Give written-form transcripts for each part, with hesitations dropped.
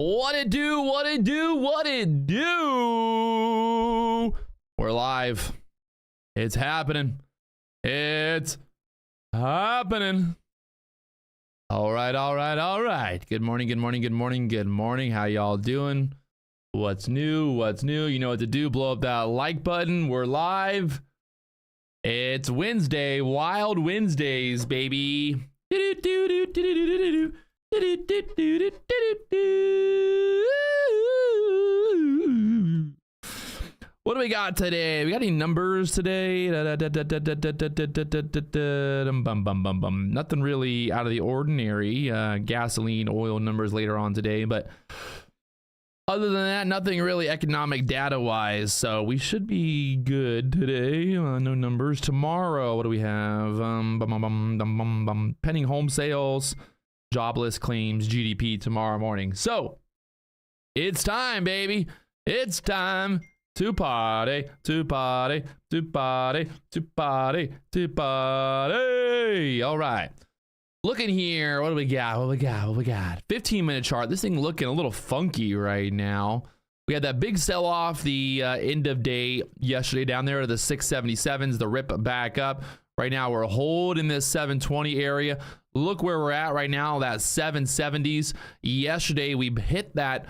What it do? What it do? What it do? We're live. It's happening. It's happening. All right, all right, all right. Good morning, good morning, good morning, good morning. How y'all doing? What's new? What's new? You know what to do. Blow up that like button. We're live. It's Wednesday. Wild Wednesdays, baby. What do we got today? We got any numbers today? Nothing really out of the ordinary. Gasoline, oil numbers later on today, but other than that, nothing really economic data wise. So we should be good today. No numbers. Tomorrow, what do we have? Pending home sales, jobless claims, GDP tomorrow morning. So it's time, baby. It's time to party, to party, to party, to party, to party. All right. Looking here, what do we got? What do we got? What do we got? 15-minute chart. This thing looking a little funky right now. We had that big sell-off the end of day yesterday down there to the 677s, the rip back up. Right now, we're holding this 720 area. Look where we're at right now, that 770s. Yesterday, we hit that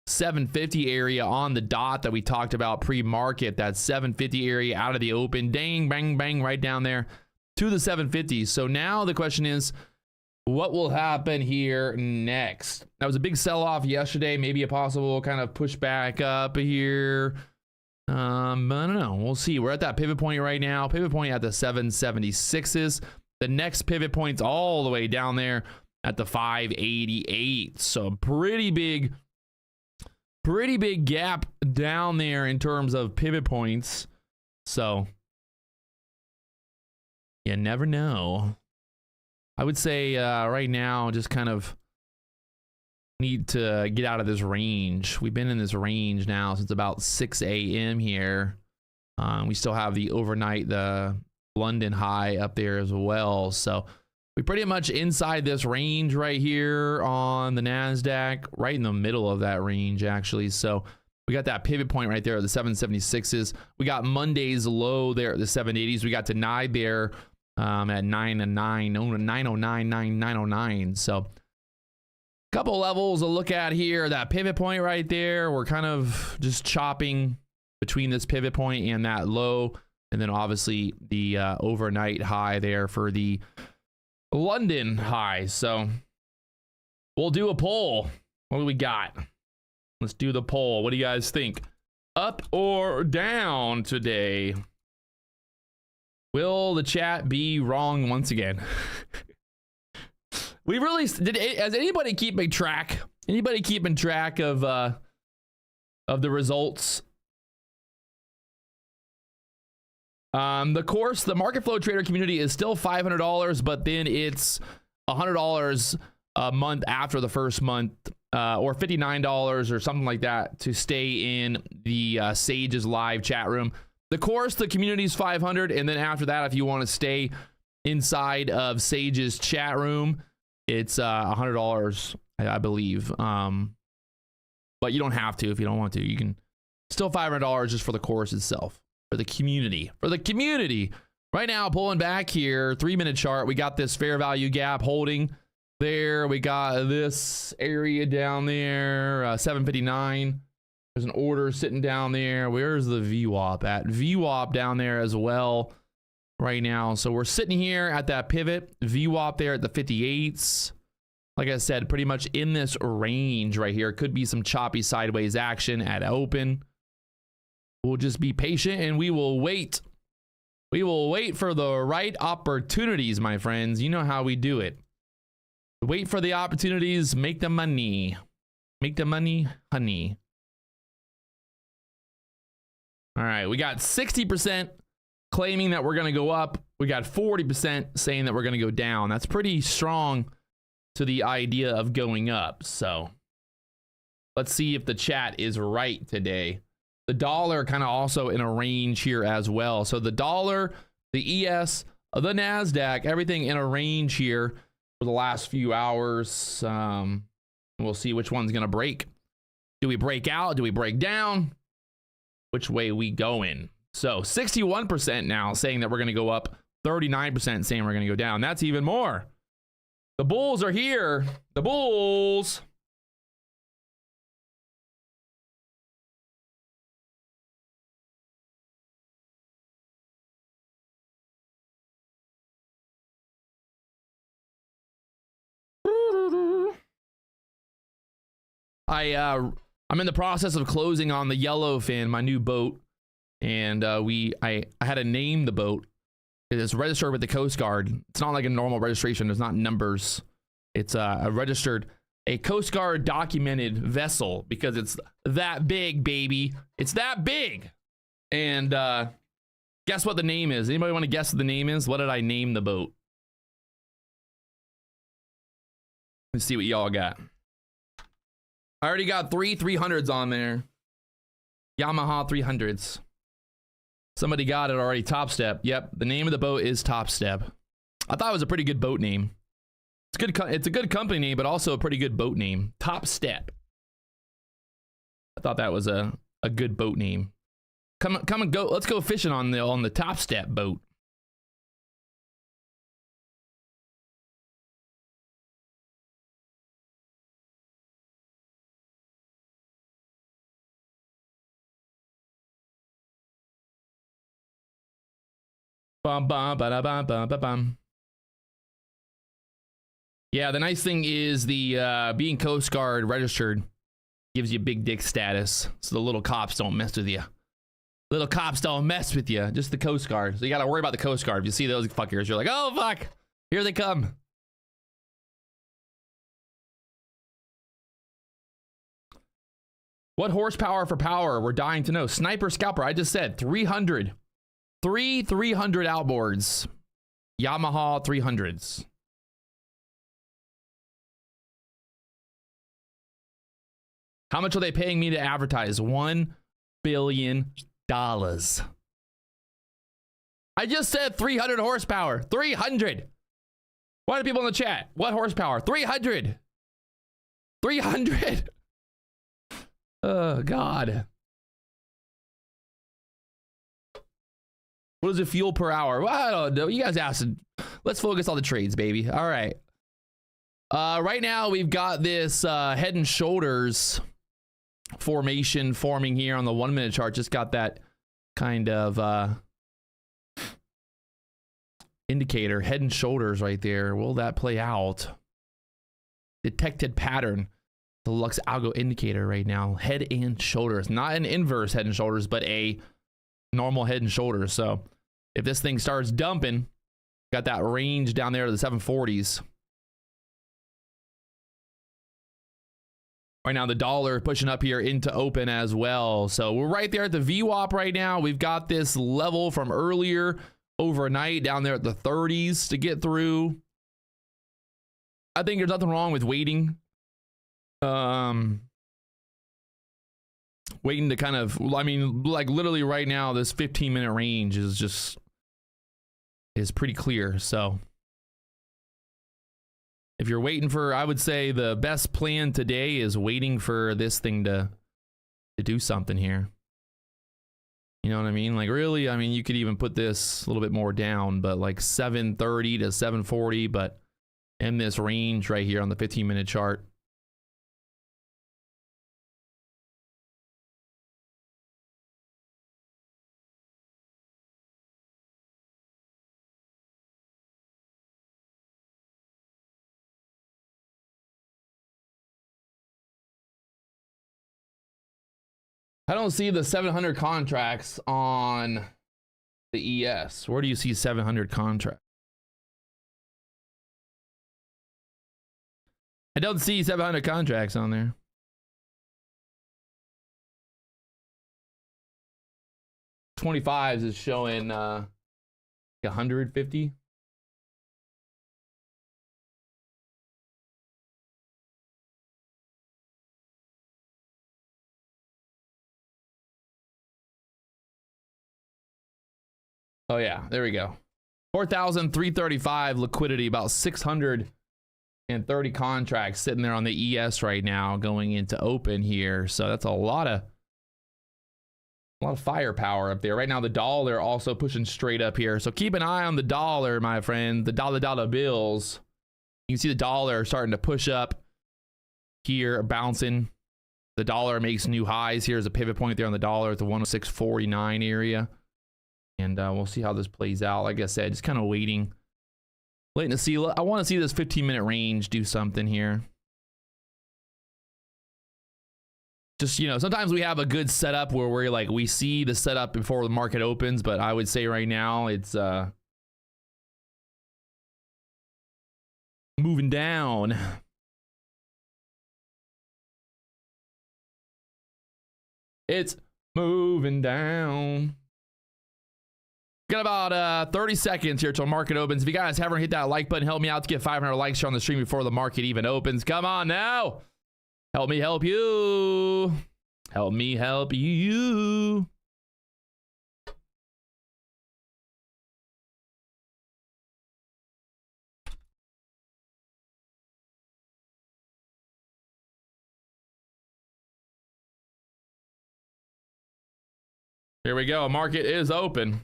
750 area on the dot that we talked about pre-market, that 750 area out of the open. Dang, bang, bang, right down there to the 750s. So now the question is, what will happen here next? That was a big sell-off yesterday, maybe a possible kind of push back up here. But I don't know. We'll see. We're at that pivot point right now. Pivot point at the 776s. The next pivot point's all the way down there at the 588. So pretty big gap down there in terms of pivot points. So you never know. I would say right now, just kind of need to get out of this range. We've been in this range now since about 6 a.m. here. We still have the overnight, the London high up there as well. So we pretty much inside this range right here on the NASDAQ, right in the middle of that range, actually. So we got that pivot point right there at the 776s. We got Monday's low there at the 780s. We got denied there at 909. So a couple levels to look at here. That pivot point right there, we're kind of just chopping between this pivot point and that low. And then obviously the overnight high there for the London high. So we'll do a poll. What do we got? Let's do the poll. What do you guys think? Up or down today? Will the chat be wrong once again? We really has anybody keeping track? Anybody keeping track of the results? The market flow trader community is still $500, but then it's $100 a month after the first month, or $59 or something like that to stay in the Sage's live chat room. The course, the community is $500, and then after that, if you want to stay inside of Sage's chat room, it's $100, I believe. But you don't have to if you don't want to. You can still $500 just for the course itself. For the community. Right now, pulling back here, 3-minute chart, we got this fair value gap holding there. We got this area down there, 759. There's an order sitting down there. Where's the VWAP at? VWAP down there as well right now. So we're sitting here at that pivot. VWAP there at the 58s. Like I said, pretty much in this range right here. Could be some choppy sideways action at open. We'll just be patient and we will wait. We will wait for the right opportunities, my friends. You know how we do it. Wait for the opportunities, make the money. Make the money, honey. All right, we got 60% claiming that we're going to go up. We got 40% saying that we're going to go down. That's pretty strong to the idea of going up. So let's see if the chat is right today. The dollar kind of also in a range here as well. So the dollar, the ES, the NASDAQ, everything in a range here for the last few hours. We'll see which one's going to break. Do we break out? Do we break down? Which way we going? So 61% now saying that we're going to go up, 39% saying we're going to go down. That's even more. The bulls are here. The bulls. I'm in the process of closing on the Yellowfin, my new boat, and I had to name the boat. It's registered with the Coast Guard. It's not like a normal registration. There's not numbers. It's a Coast Guard documented vessel because it's that big, baby. It's that big. And guess what the name is? Anybody want to guess what the name is? What did I name the boat? Let's see what y'all got. I already got 3 300s on there. Yamaha 300s. Somebody got it already. Topstep. Yep, the name of the boat is Topstep. I thought it was a pretty good boat name. It's good. It's a good company name, but also a pretty good boat name. Topstep. I thought that was a good boat name. Come and go. Let's go fishing on the Topstep boat. Bum, bum, ba, da, bum, bum, ba, bum. Yeah, the nice thing is the being Coast Guard registered gives you big dick status, so the little cops don't mess with you. Little cops don't mess with you, just the Coast Guard. So you gotta worry about the Coast Guard. If you see those fuckers, you're like, oh fuck, here they come. What horsepower for power? We're dying to know. Sniper Scalper, I just said 300. 300 outboards. Yamaha 300s. How much are they paying me to advertise? $1 billion. I just said 300 horsepower. 300. Why do people in the chat? What horsepower? 300. 300. Oh, God. What is the fuel per hour? Well, I don't know. You guys asked. Let's focus on the trades, baby. All right. Right now, we've got this head and shoulders formation forming here on the 1 minute chart. Just got that kind of indicator, head and shoulders right there. Will that play out? Detected pattern. The Lux Algo indicator right now. Head and shoulders. Not an inverse head and shoulders, but a normal head and shoulders. So if this thing starts dumping, got that range down there to the 740s. Right now, the dollar pushing up here into open as well. So we're right there at the VWAP right now. We've got this level from earlier overnight down there at the 30s to get through. I think there's nothing wrong with waiting. Waiting to kind of, I mean, like literally right now, this 15-minute range is pretty clear. So if you're waiting for, I would say the best plan today is waiting for this thing to do something here. You know what I mean? Like really, I mean, you could even put this a little bit more down, but like 730 to 740, but in this range right here on the 15-minute chart. I don't see the 700 contracts on the ES. Where do you see 700 contracts? I don't see 700 contracts on there. $25s is showing 150. Oh yeah, there we go. 4,335 liquidity, about 600 and 30 contracts sitting there on the ES right now going into open here. So that's a lot of firepower up there. Right now the dollar also pushing straight up here. So keep an eye on the dollar, my friend. The dollar bills. You can see the dollar starting to push up here, bouncing. The dollar makes new highs. Here's a pivot point there on the dollar at the 106.49 area. And we'll see how this plays out. Like I said, just kind of waiting to see. I want to see this 15-minute range do something here. Just, you know, sometimes we have a good setup where we're like, we see the setup before the market opens, but I would say right now it's moving down. It's moving down. Got about 30 seconds here till market opens. If you guys haven't hit that like button, help me out to get 500 likes here on the stream before the market even opens. Come on now. Help me help you. Help me help you. Here we go. Market is open.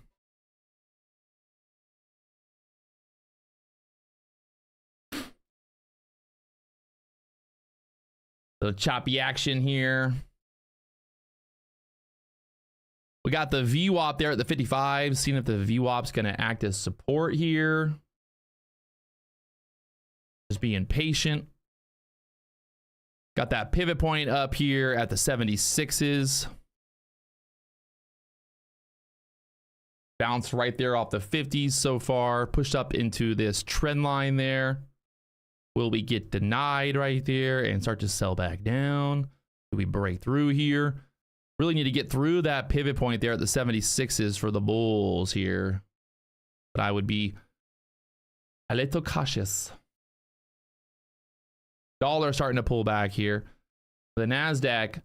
The choppy action here. We got the VWAP there at the 55. Seeing if the VWAP's going to act as support here. Just being patient. Got that pivot point up here at the 76s. Bounced right there off the 50s so far. Pushed up into this trend line there. Will we get denied right there and start to sell back down? Do we break through here? Really need to get through that pivot point there at the 76s for the bulls here. But I would be a little cautious. Dollar starting to pull back here. The NASDAQ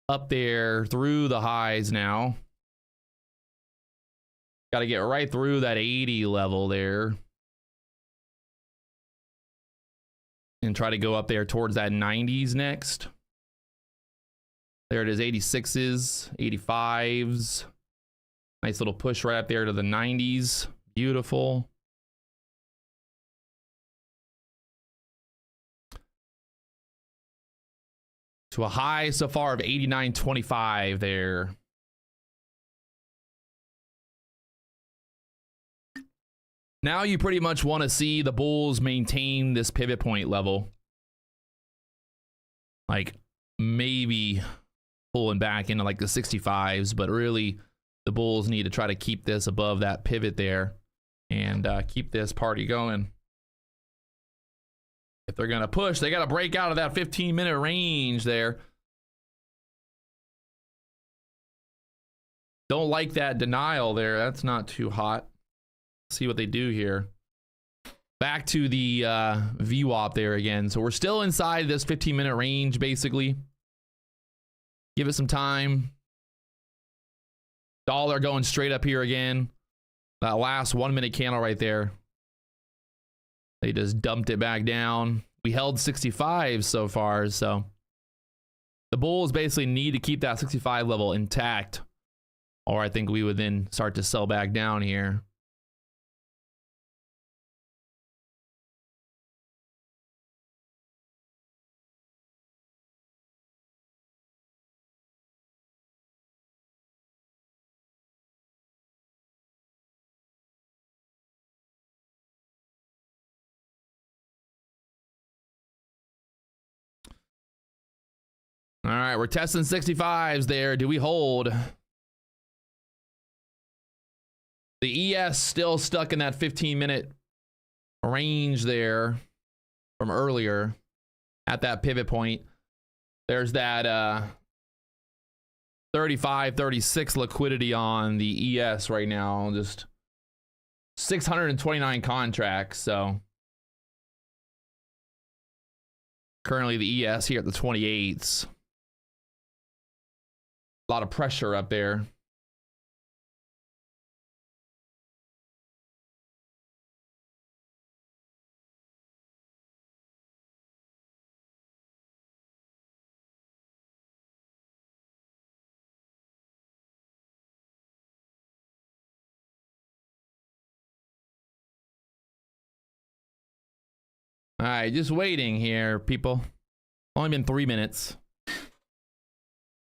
up there through the highs now. Got to get right through that 80 level there. And try to go up there towards that 90s next. There it is, 86s, 85s. Nice little push right up there to the 90s. Beautiful. To a high so far of 89.25 there. Now you pretty much want to see the bulls maintain this pivot point level. Like maybe pulling back into like the 65s, but really the bulls need to try to keep this above that pivot there and keep this party going. If they're going to push, they got to break out of that 15-minute range there. Don't like that denial there. That's not too hot. See what they do here. Back to the VWAP there again. So we're still inside this 15-minute range, basically. Give it some time. Dollar going straight up here again. That last 1-minute candle right there. They just dumped it back down. We held 65 so far, so the bulls basically need to keep that 65 level intact, or I think we would then start to sell back down here. All right, we're testing 65s there. Do we hold? The ES still stuck in that 15-minute range there from earlier at that pivot point. There's that 35, 36 liquidity on the ES right now. Just 629 contracts. So currently the ES here at the 28s. A lot of pressure up there. All right, just waiting here, people. Only been 3 minutes.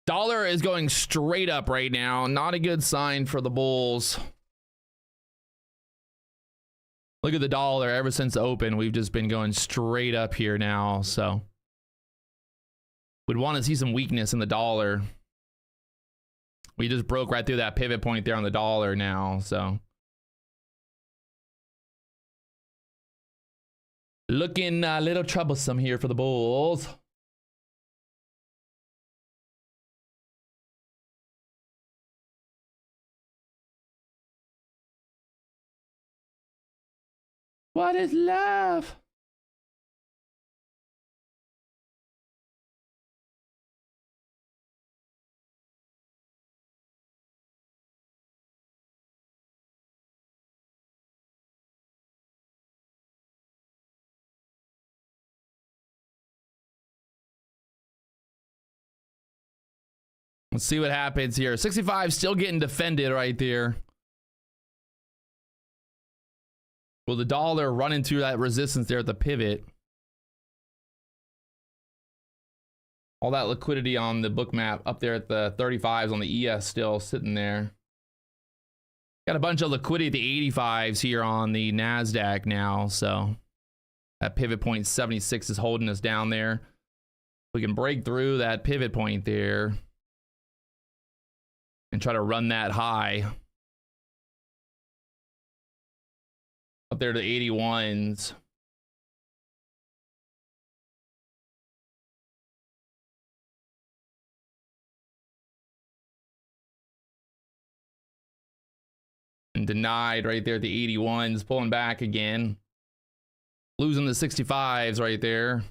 Dollar is going straight up right now. Not a good sign for the bulls. Look at the dollar. Ever since the open, we've just been going straight up here now. So we'd want to see some weakness in the dollar. We just broke right through that pivot point there on the dollar now. So looking a little troublesome here for the bulls. What is love? Let's see what happens here. 65 still getting defended right there. Will the dollar run into that resistance there at the pivot? All that liquidity on the book map up there at the 35s on the ES still sitting there. Got a bunch of liquidity at the 85s here on the NASDAQ now. So that pivot point 76 is holding us down there. We can break through that pivot point there and try to run that high. Up there to the 81s. And denied right there at the 81s, pulling back again. Losing the 65s right there.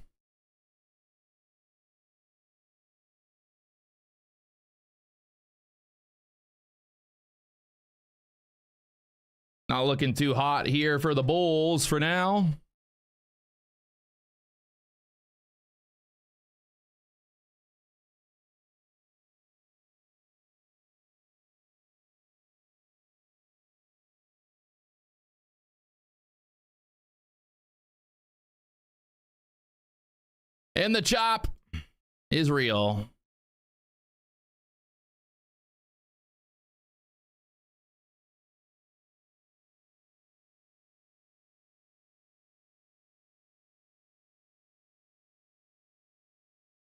Not looking too hot here for the bulls for now. And the chop is real.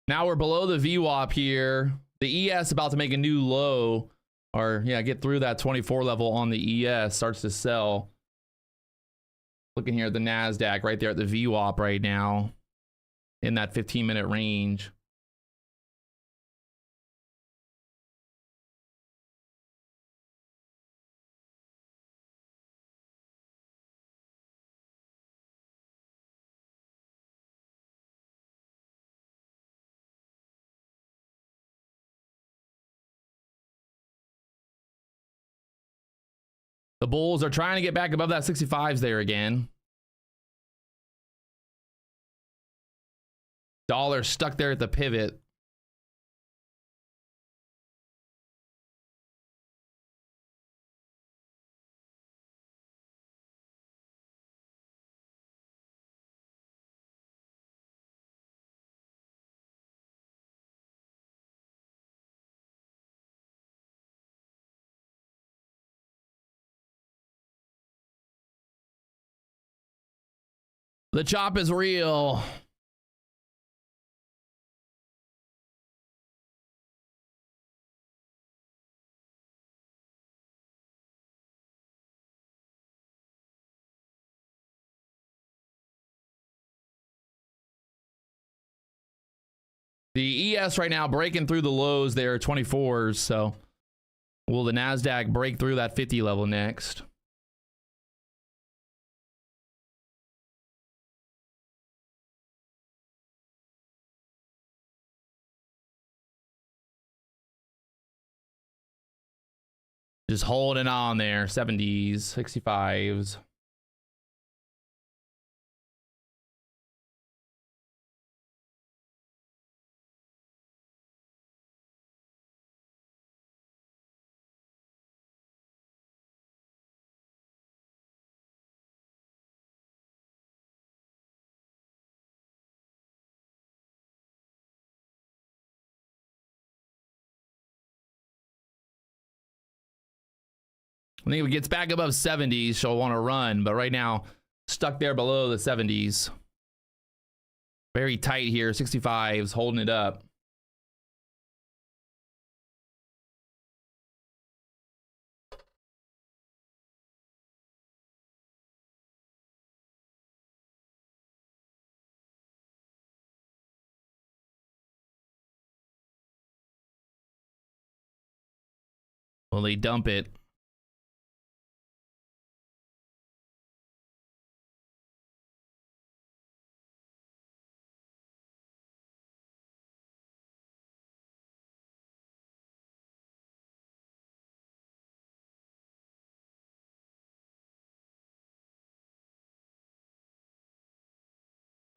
Now we're below the VWAP here. The ES about to make a new low, or yeah, get through that 24 level on the ES, starts to sell. Looking here at the NASDAQ right there at the VWAP right now in that 15-minute range. The bulls are trying to get back above that 65s there again. Dollar stuck there at the pivot. The chop is real. The ES right now breaking through the lows there, 24s. So will the NASDAQ break through that 50 level next? Just holding on there, 70s, 65s. I think if it gets back above 70s, she'll want to run. But right now, stuck there below the 70s. Very tight here. 65s holding it up. Will they dump it?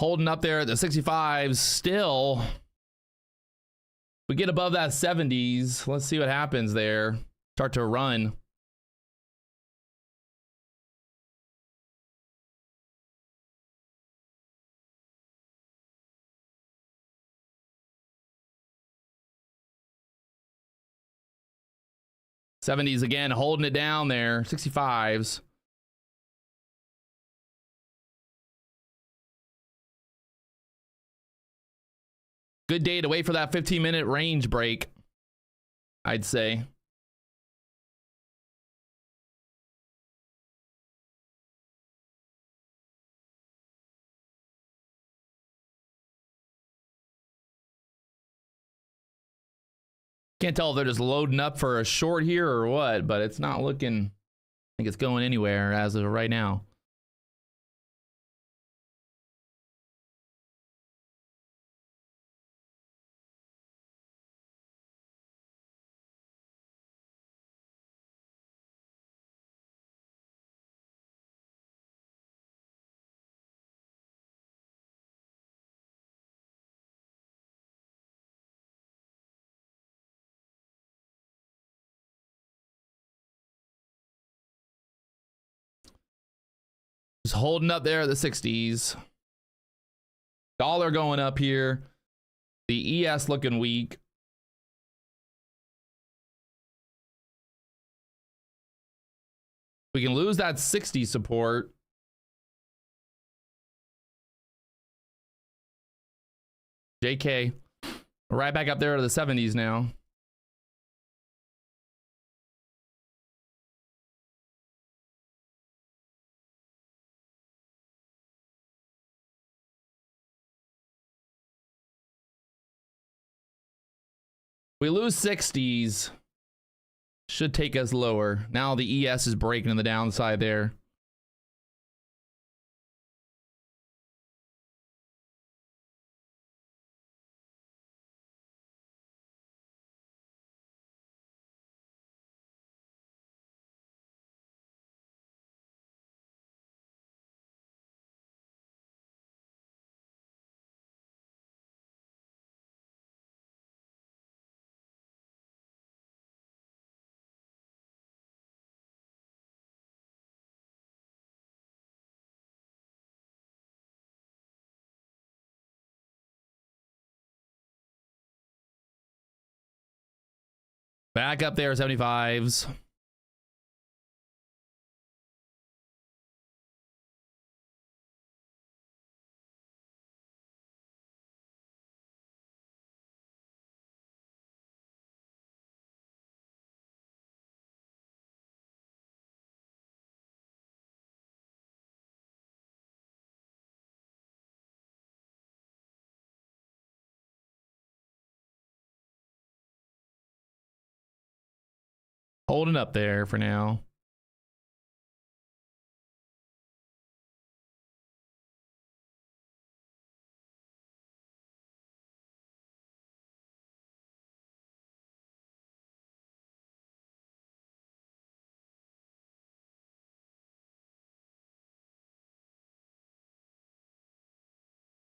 Holding up there at the 65s still. We get above that 70s. Let's see what happens there. Start to run. '70s again, holding it down there. 65s. Good day to wait for that 15-minute range break, I'd say. Can't tell if they're just loading up for a short here or what, but it's not looking, I think it's going anywhere as of right now. Just holding up there at the 60s. Dollar going up here. The ES looking weak. We can lose that 60 support. JK. Right back up there to the 70s now. We lose 60s. Should take us lower. Now the ES is breaking on the downside there. Back up there, 75s. Holding up there for now.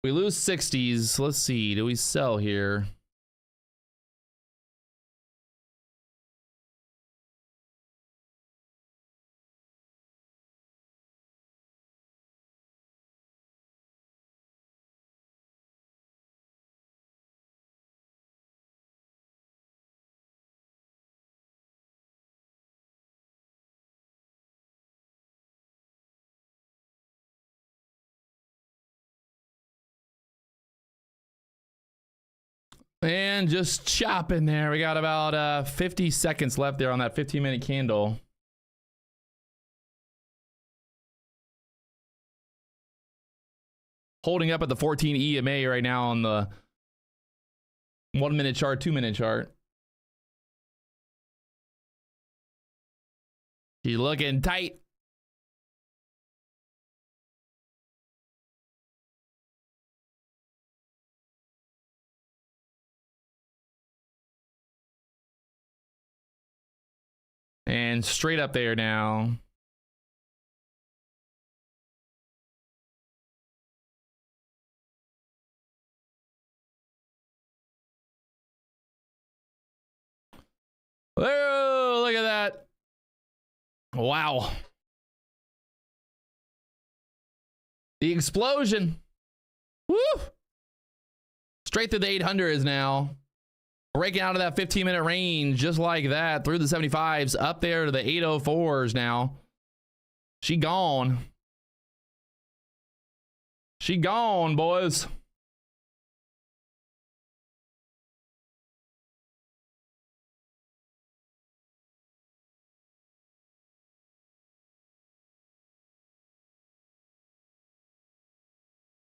We lose 60s. Let's see. Do we sell here? And just chopping there. We got about 50 seconds left there on that 15-minute candle. Holding up at the 14 EMA right now on the 1-minute chart, 2-minute chart. She's looking tight. And straight up there now. Oh, look at that. Wow. The explosion. Woo! Straight through the 800s now. Breaking out of that 15-minute range just like that through the 75s up there to the 804s now. She gone. She gone, boys.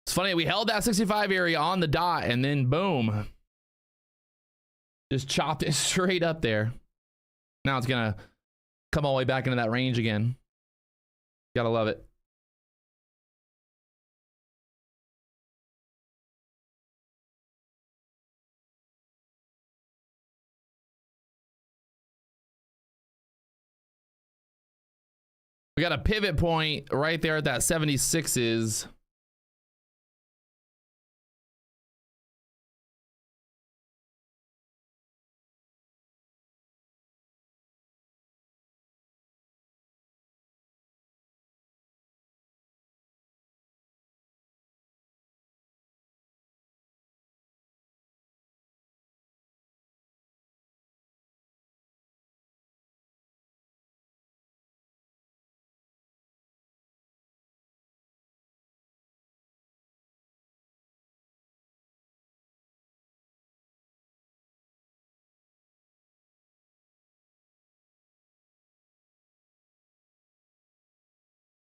It's funny, we held that 65 area on the dot and then boom. Just chopped it straight up there. Now it's gonna come all the way back into that range again. Gotta love it. We got a pivot point right there at that 76s.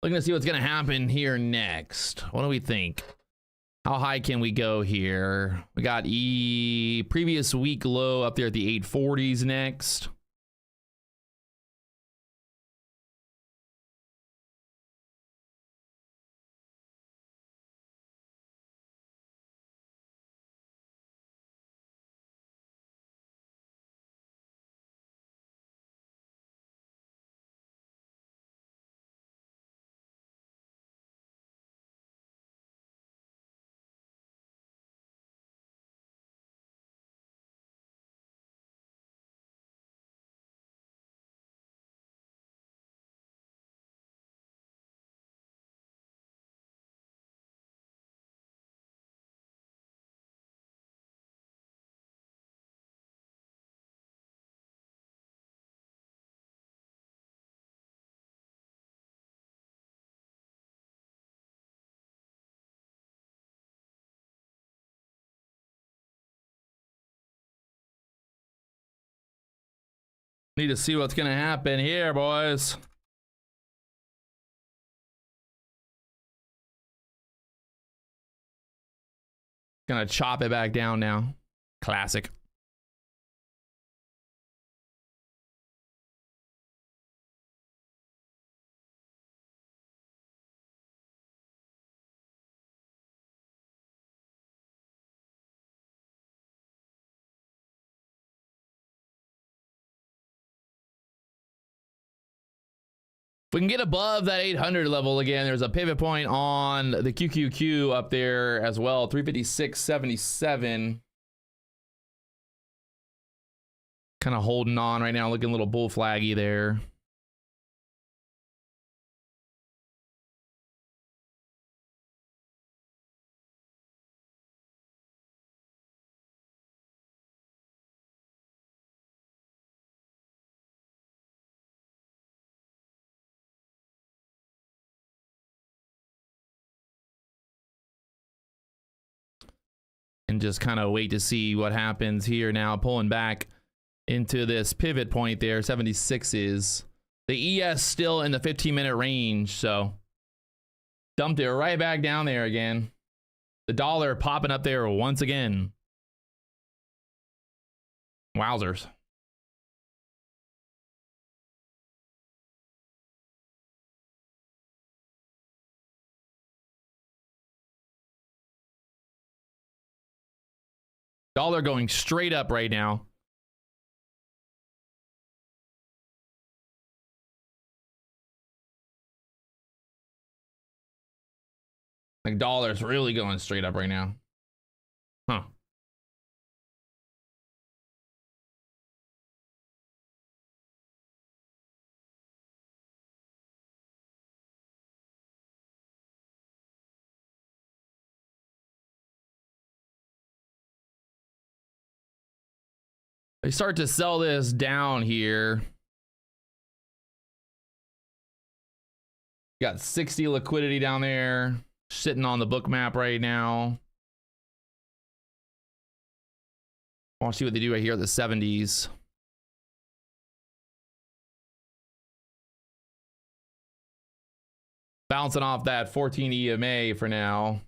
Looking to see what's going to happen here next. What do we think? How high can we go here? We got previous week low up there at the 840s next. Need to see what's going to happen here, boys. Gonna chop it back down now. Classic. If we can get above that 800 level again, there's a pivot point on the QQQ up there as well, 356.77. Kind of holding on right now, looking a little bull flaggy there. and just kind of wait to see what happens here now, pulling back into this pivot point there. 76 is the ES still in the 15-minute range, so dumped it right back down there again. The dollar popping up there once again. Wowzers. Dollar going straight up right now. Like dollar's really going straight up right now. Huh. They start to sell this down here. Got 60 liquidity down there, sitting on the book map right now. I want to see what they do right here at the 70s. Bouncing off that 14 EMA for now.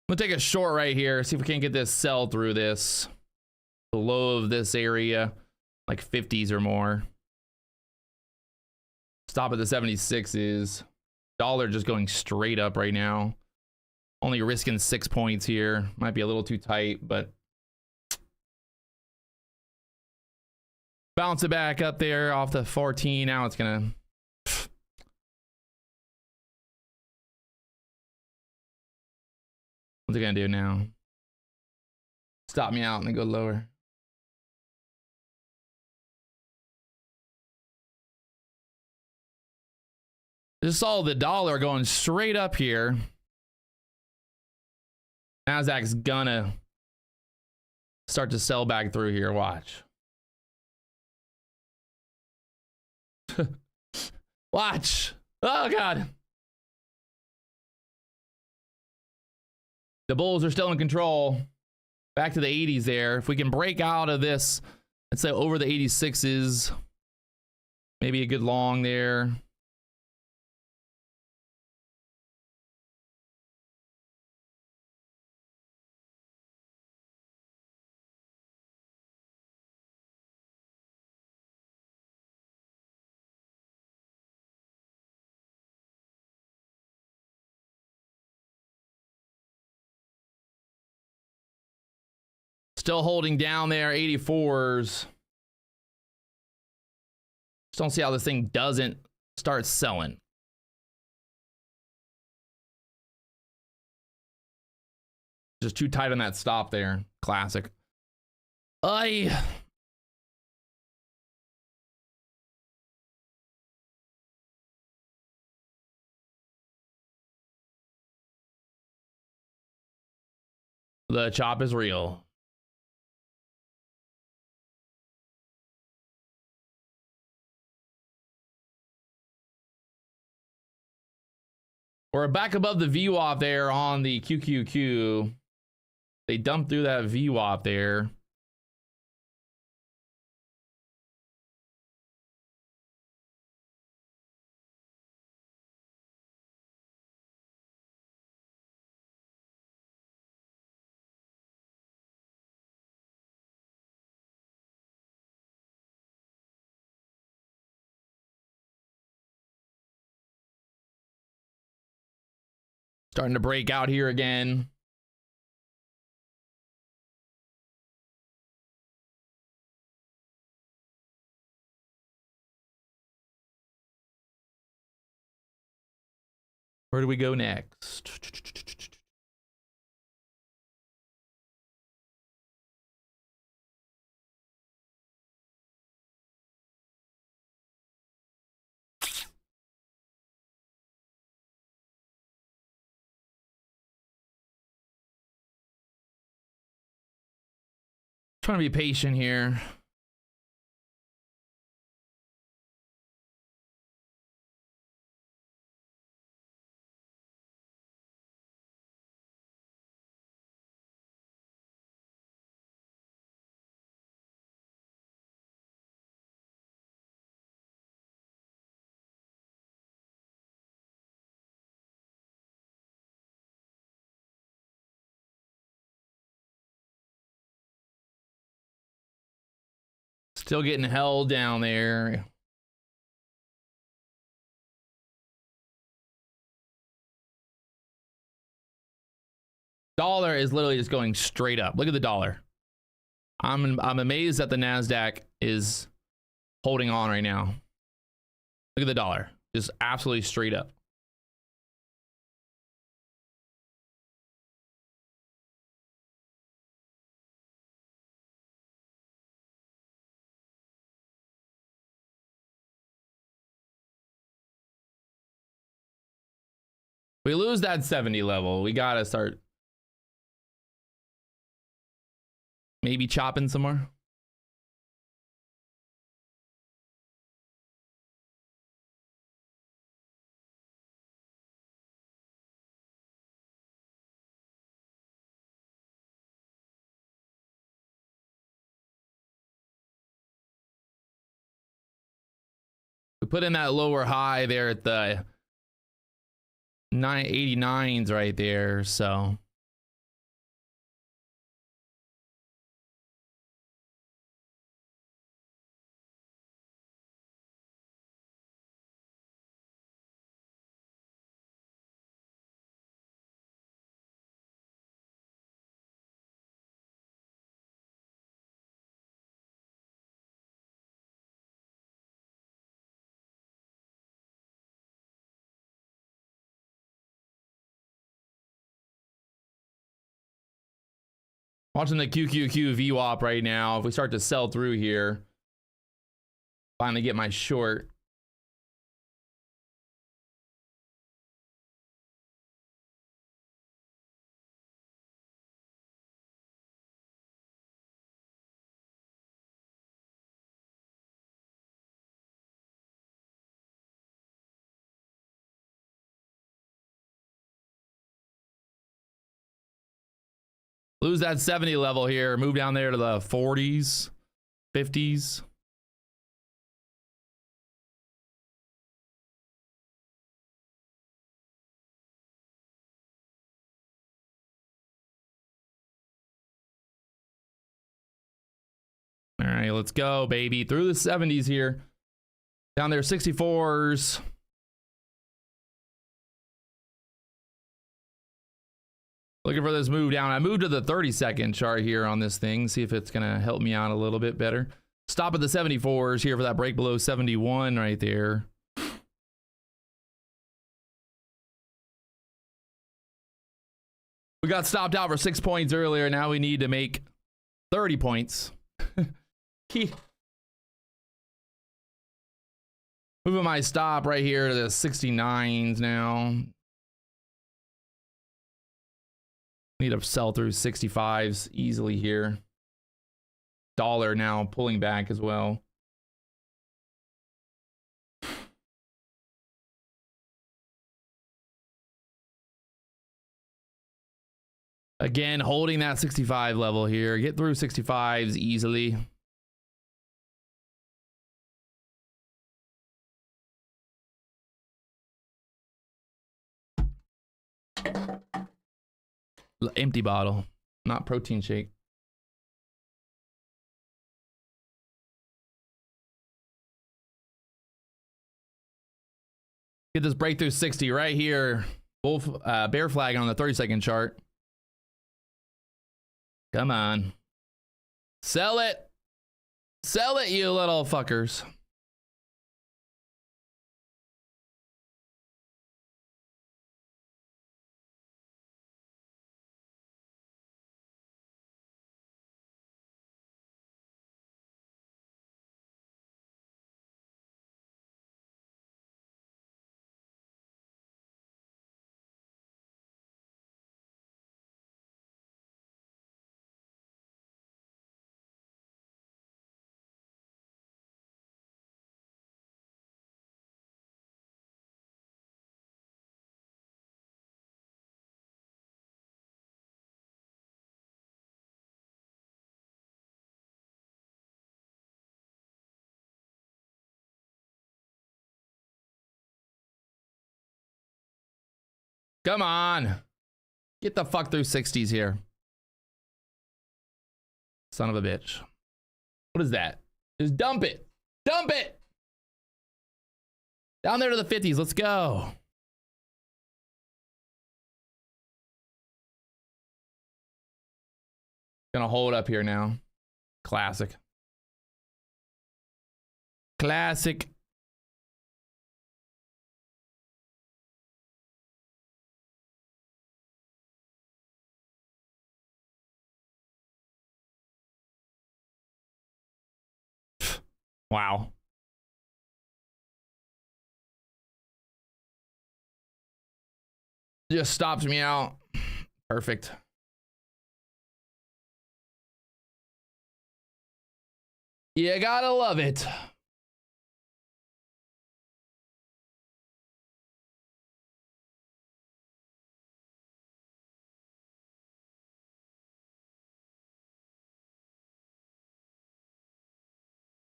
We'll take a short right here, see if we can't get this sell through this. The low of this area, like 50s or more. Stop at the 76s. Dollar just going straight up right now. Only risking 6 points here. Might be a little too tight, but bounce it back up there off the 14. Now it's gonna what's it gonna do now? Stop me out and then go lower. Just saw the dollar going straight up here. Nasdaq's gonna start to sell back through here. Watch. Watch. Oh God. The bulls are still in control. Back to the 80s there. If we can break out of this, let's say over the 86s, maybe a good long there. Still holding down there, 84s. Just don't see how this thing doesn't start selling. Just too tight on that stop there. Classic. The chop is real. We're back above the VWAP there on the QQQ. They dumped through that VWAP there. Starting to break out here again. Where do we go next? Trying to be patient here. Still getting held down there. Dollar is literally just going straight up. Look at the dollar. I'm amazed that the NASDAQ is holding on right now. Look at the dollar. Just absolutely straight up. We lose that 70 level. We got to start maybe chopping some more. We put in that lower high there at the 989s right there, so watching the QQQ VWAP right now. If we start to sell through here, finally get my short. Lose that 70 level here, move down there to the 40s, 50s. All right, let's go, baby. Through the 70s here. Down there, 64s. Looking for this move down. I moved to the 30-second chart here on this thing. See if it's going to help me out a little bit better. Stop at the 74s here for that break below 71 right there. We got stopped out for 6 points earlier. Now we need to make 30 points. Moving my stop right here to the 69s now. Need to sell through 65s easily here. Dollar now pulling back as well. Again, holding that 65 level here. Get through 65s easily. Empty bottle, not protein shake. Get this breakthrough 60 right here. Both bear flag on the 30-second chart. Come on. Sell it. Sell it, you little fuckers. Come on. Get the fuck through 60s here. Son of a bitch. What is that? Just dump it. Dump it. Down there to the 50s. Let's go. Gonna hold up here now. Classic. Classic. Wow. Just stops me out. Perfect. You gotta love it.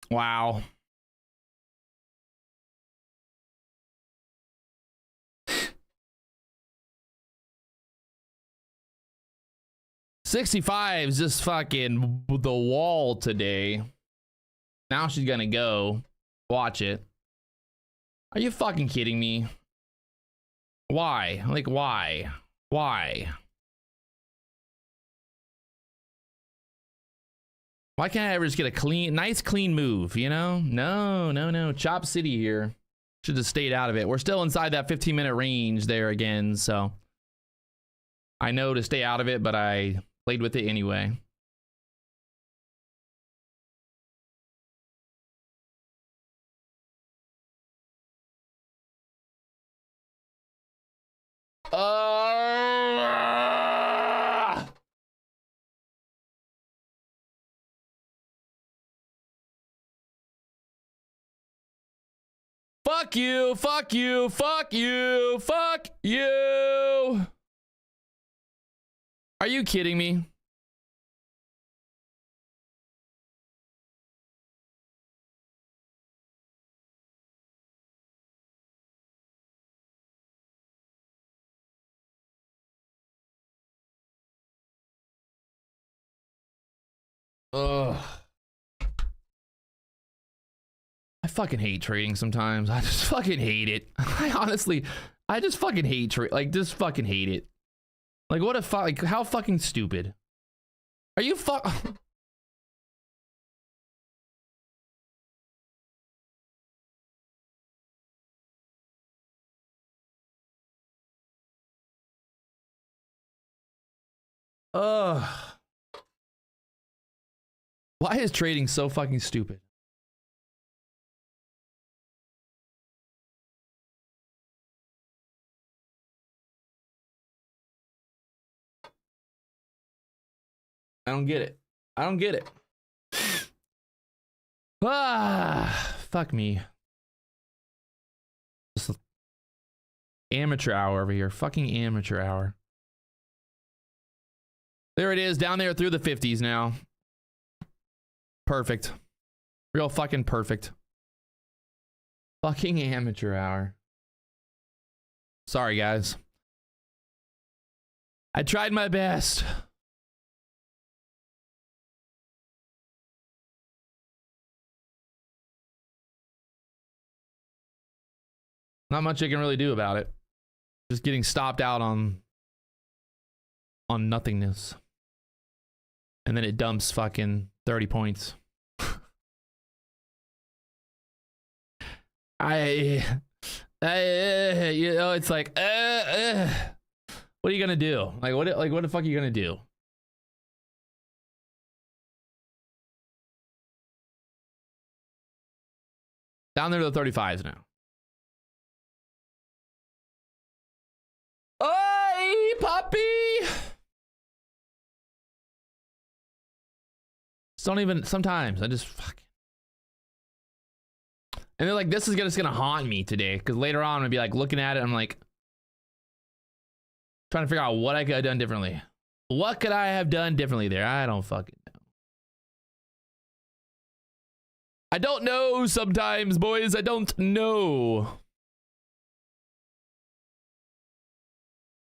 Wow. $65 is just fucking the wall today. Now she's gonna go. Watch it. Are you fucking kidding me? Why? Like, why? Why? Why can't I ever just get a clean, nice clean move, you know? No, no, no. Chop City here. Should have stayed out of it. We're still inside that 15-minute range there again, so I know to stay out of it, but I played with it anyway. Fuck you, fuck you, fuck you, fuck you. Are you kidding me? Ugh. I fucking hate trading sometimes. I just fucking hate it. I just fucking hate trade. Like, just fucking hate it. Like, what a fuck? Like, how fucking stupid? Are you fuck? Ugh. Why is trading so fucking stupid? I don't get it. I don't get it. Ah, fuck me. Just amateur hour over here. Fucking amateur hour. There it is, down there through the 50s now. Perfect. Real fucking perfect. Fucking amateur hour. Sorry, guys. I tried my best. Not much I can really do about it. Just getting stopped out on nothingness. And then it dumps fucking 30 points. You know, it's like, what are you gonna do? Like, what the fuck are you gonna do? Down there to the 35s now. Hey, puppy! Don't even, sometimes I just fuck. And they're like, this is just gonna haunt me today, because later on I'm gonna be like looking at it, I'm like trying to figure out what I could have done differently. What could I have done differently there? I don't fucking know. I don't know sometimes, boys. I don't know.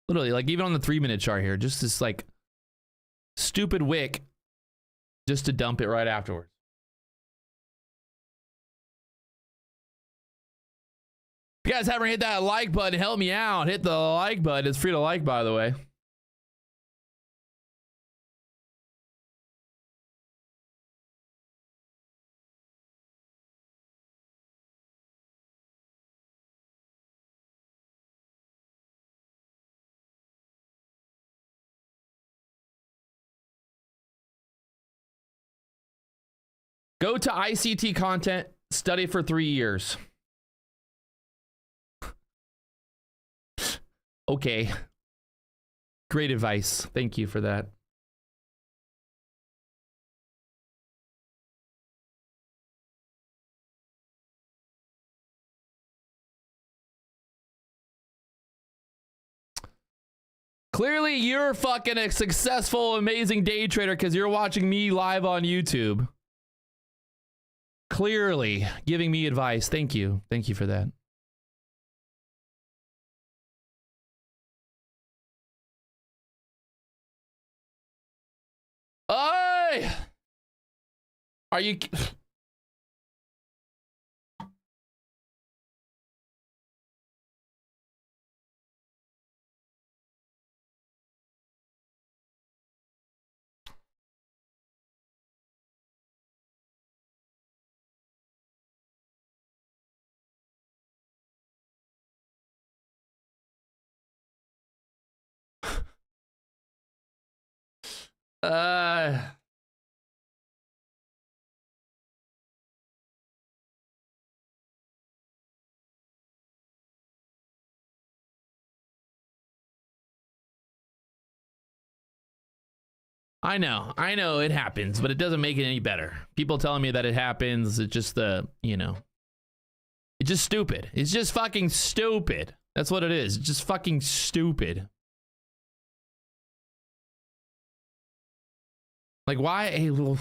Literally, like even on the 3-minute chart here, just this like stupid wick just to dump it right afterwards. If you guys haven't hit that like button, help me out. Hit the like button. It's free to like, by the way. Go to ICT content, study for 3 years. Okay. Great advice. Thank you for that. Clearly, you're fucking a successful, amazing day trader because you're watching me live on YouTube. Clearly giving me advice. Thank you. Thank you for that. Oi! Are you... I know it happens, but it doesn't make it any better. People telling me that it happens, it's just the, you know, it's just stupid. It's just fucking stupid. That's what it is. It's just fucking stupid. Like, why a little...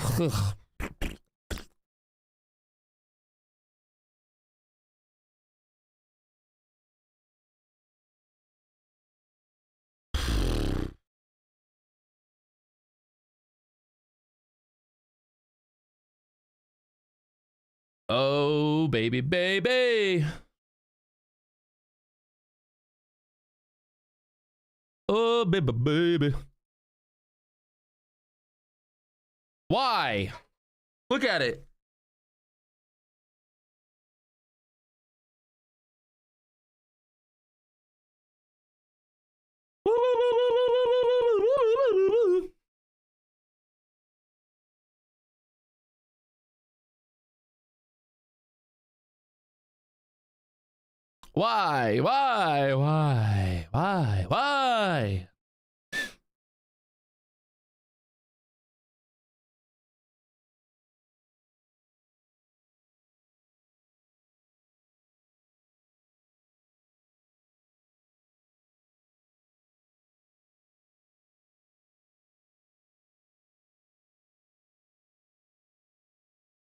Oh, baby, baby. Oh, baby, baby. Why? Look at it. Why?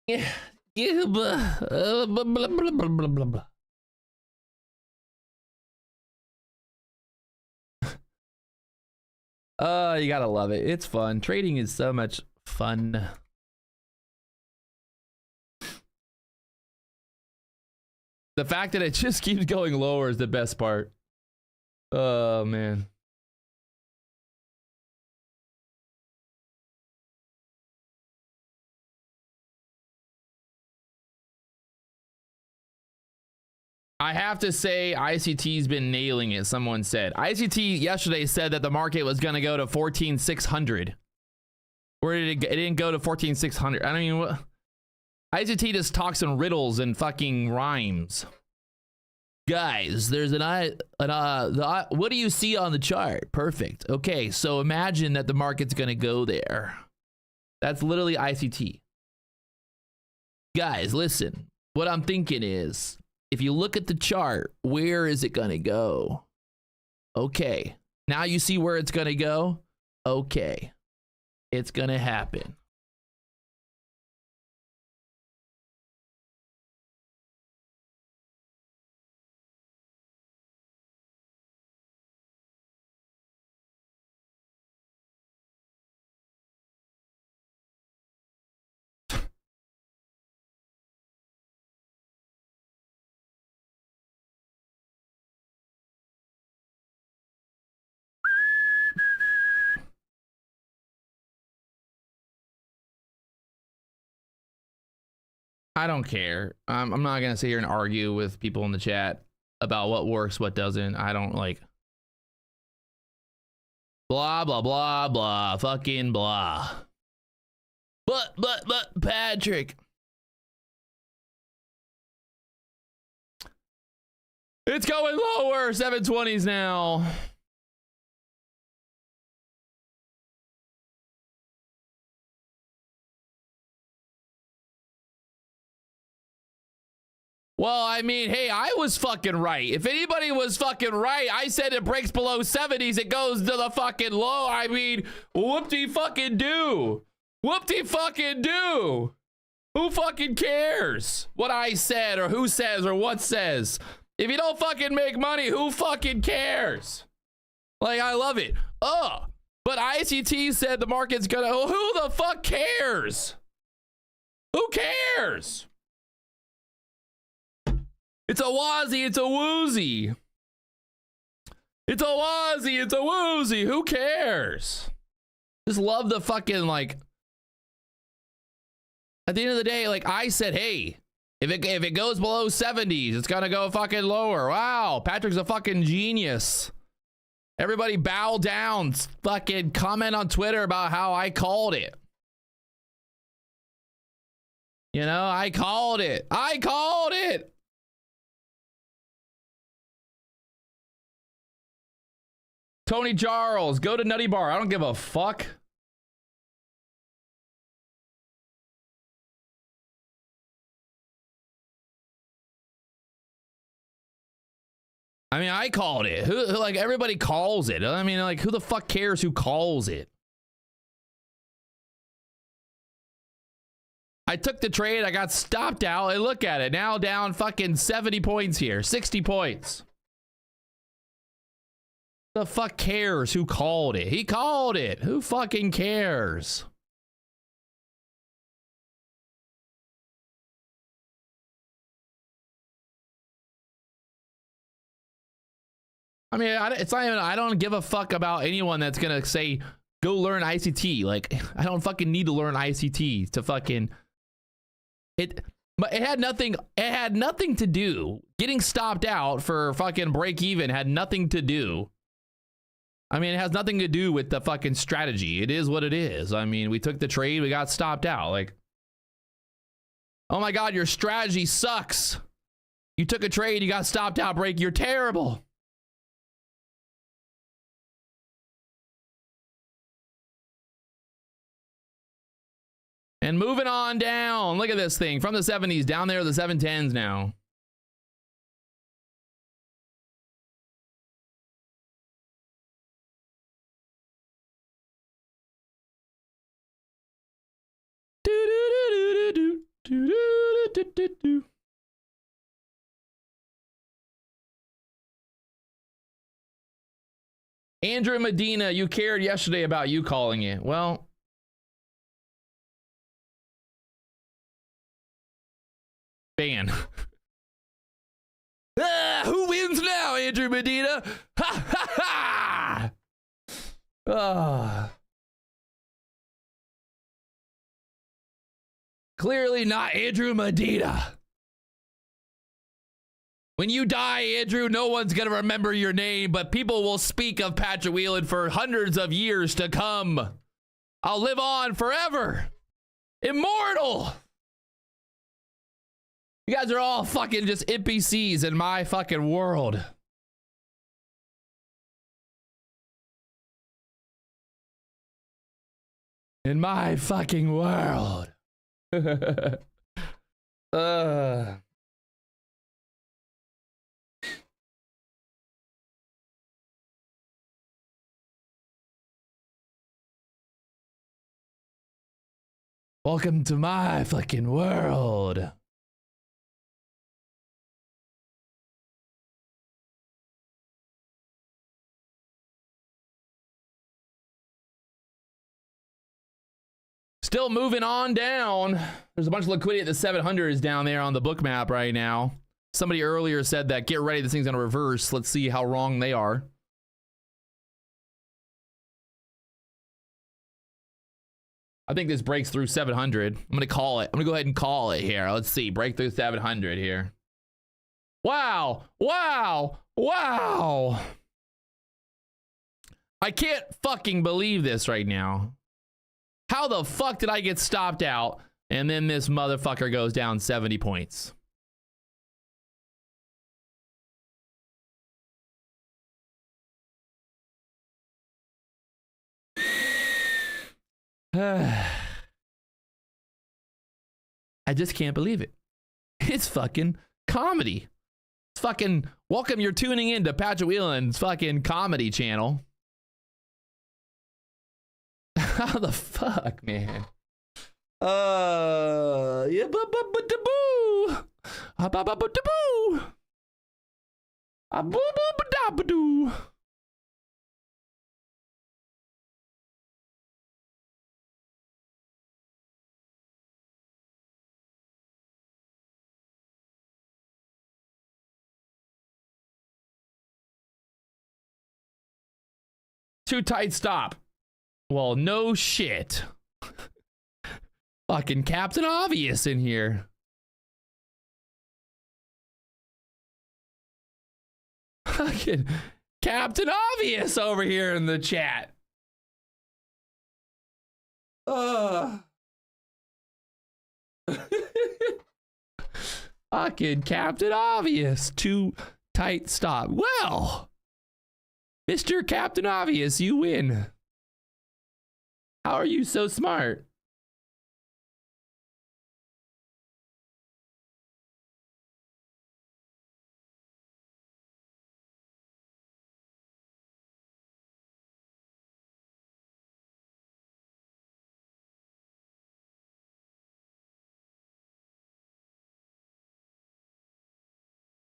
Yeah, blah, blah, blah, blah, blah, blah, blah. You gotta love it. It's fun. Trading is so much fun. The fact that it just keeps going lower is the best part. Oh, man. I have to say, ICT's been nailing it, someone said. ICT yesterday said that the market was going to go to 14,600. Where did it didn't go to 14,600. I mean, what? ICT just talks in riddles and fucking rhymes. Guys, there's what do you see on the chart? Perfect. Okay, so imagine that the market's going to go there. That's literally ICT. Guys, listen. What I'm thinking is, if you look at the chart, where is it going to go? Okay. Now you see where it's going to go? Okay. It's going to happen. I don't care. I'm not gonna sit here and argue with people in the chat about what works, what doesn't. I don't like blah blah blah blah fucking blah. But Patrick, it's going lower. 720s now. Well, I mean, hey, I was fucking right. If anybody was fucking right, I said it breaks below 70s, it goes to the fucking low. I mean, whoop-de fucking do. Whoop-de fucking do. Who fucking cares what I said or who says or what says? If you don't fucking make money, who fucking cares? Like, I love it. But ICT said the market's gonna, who the fuck cares? Who cares? It's a wazzy, it's a woozy. It's a wazzy, it's a woozy. Who cares? Just love the fucking, like, at the end of the day, like I said, hey, if it goes below 70s, it's gonna go fucking lower. Wow, Patrick's a fucking genius. Everybody bow down, fucking comment on Twitter about how I called it. You know, I called it. I called it. Tony Charles, go to Nutty Bar. I don't give a fuck. I mean, I called it. Who like everybody calls it. I mean, like, who the fuck cares who calls it? I took the trade. I got stopped out. And look at it. Now down fucking 70 points here. 60 points. The fuck cares who called it? He called it. Who fucking cares? I mean, it's not even, I don't give a fuck about anyone that's gonna say go learn ICT. Like, I don't fucking need to learn ICT to fucking but it had nothing to do. Getting stopped out for fucking break even had nothing to do. I mean, it has nothing to do with the fucking strategy. It is what it is. I mean, we took the trade, we got stopped out. Like, oh my God, your strategy sucks. You took a trade, you got stopped out, break. You're terrible. And moving on down. Look at this thing from the 70s down there to the 710s now. Andrew Medina, you cared yesterday about you calling it. Well, ban. Who wins now, Andrew Medina? Ha ha ha! Clearly not Andrew Medina. When you die, Andrew, no one's gonna remember your name, but people will speak of Patrick Wieland for hundreds of years to come. I'll live on forever. Immortal. You guys are all fucking just NPCs in my fucking world. In my fucking world. Welcome to my fucking world. Still moving on down. There's a bunch of liquidity at the 700s down there on the book map right now. Somebody earlier said that get ready, this thing's gonna reverse. Let's see how wrong they are. I think this breaks through 700. I'm gonna call it. I'm gonna go ahead and call it here. Let's see. Break through 700 here. Wow. Wow. Wow. I can't fucking believe this right now. How the fuck did I get stopped out and then this motherfucker goes down 70 points? I just can't believe it. It's fucking comedy. It's fucking welcome. You're tuning in to Patrick Wieland's fucking comedy channel. How the fuck, man? Yeah, boo. Boo. Too tight stop. Well, no shit. Fucking Captain Obvious in here. Fucking Captain Obvious over here in the chat. Fucking Captain Obvious. Too tight stop. Well, Mr. Captain Obvious, you win. How are you so smart?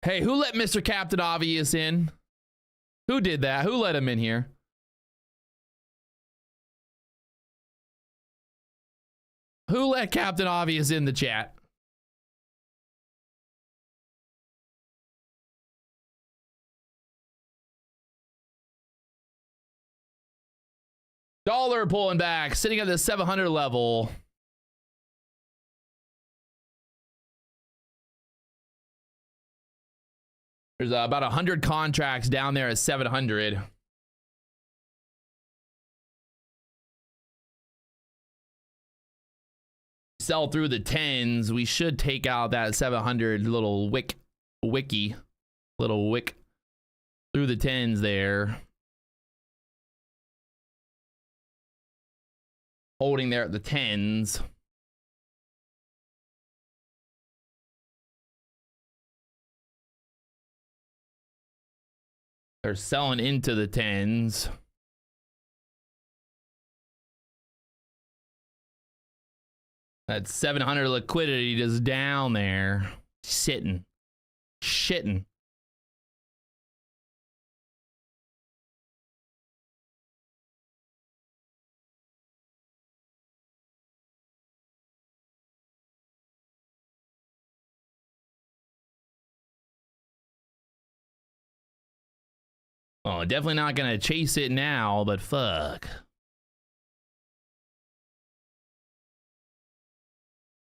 Hey, who let Mr. Captain Obvious in? Who did that? Who let him in here? Who let Captain Obvious in the chat? Dollar pulling back, sitting at the 700 level. There's about 100 contracts down there at 700. Sell through the 10s. We should take out that 700 little wick through the 10s there. Holding there at the 10s. They're selling into the 10s. That 700 liquidity is down there, shitting. Oh, definitely not gonna chase it now, but fuck.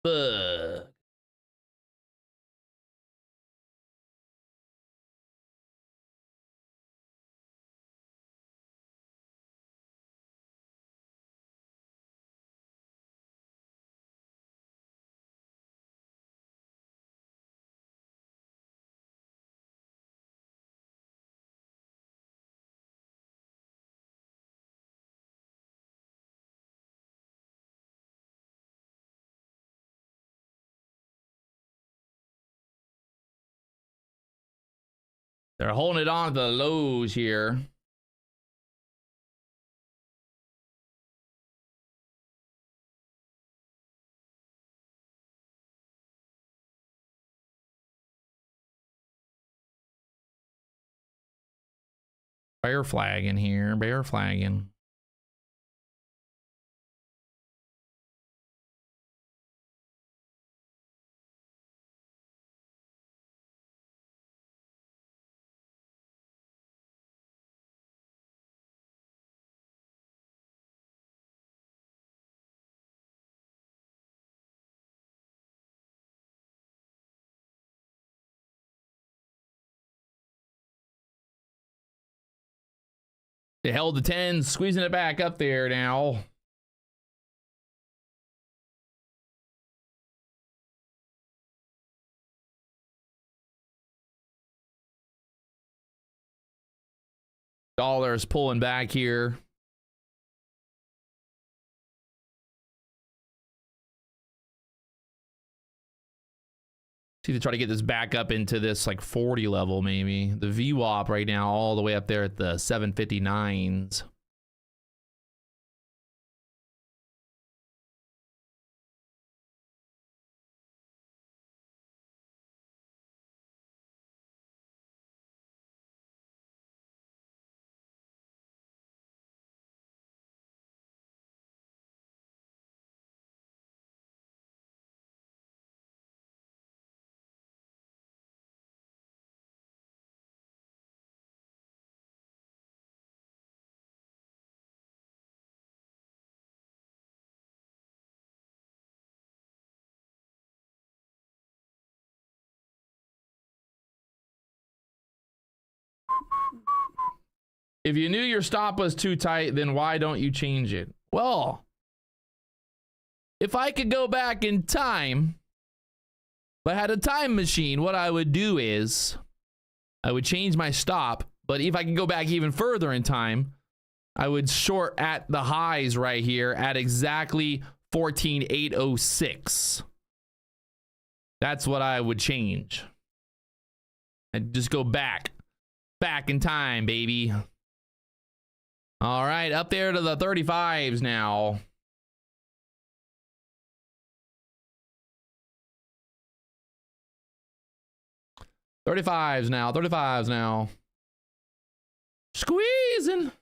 Fuck. They're holding it on to the lows here. Bear flagging here, bear flagging. It held the 10, squeezing it back up there now. Dollars pulling back here. See, to try to get this back up into this like 40 level, maybe. The VWAP right now, all the way up there at the 759s. If you knew your stop was too tight, then why don't you change it? Well, if I could go back in time, if I had a time machine, what I would do is I would change my stop. But if I can go back even further in time, I would short at the highs right here at exactly 14,806. That's what I would change. And just go back in time, baby. All right, up there to the 35s now. $35s now, $35s now. Squeezing.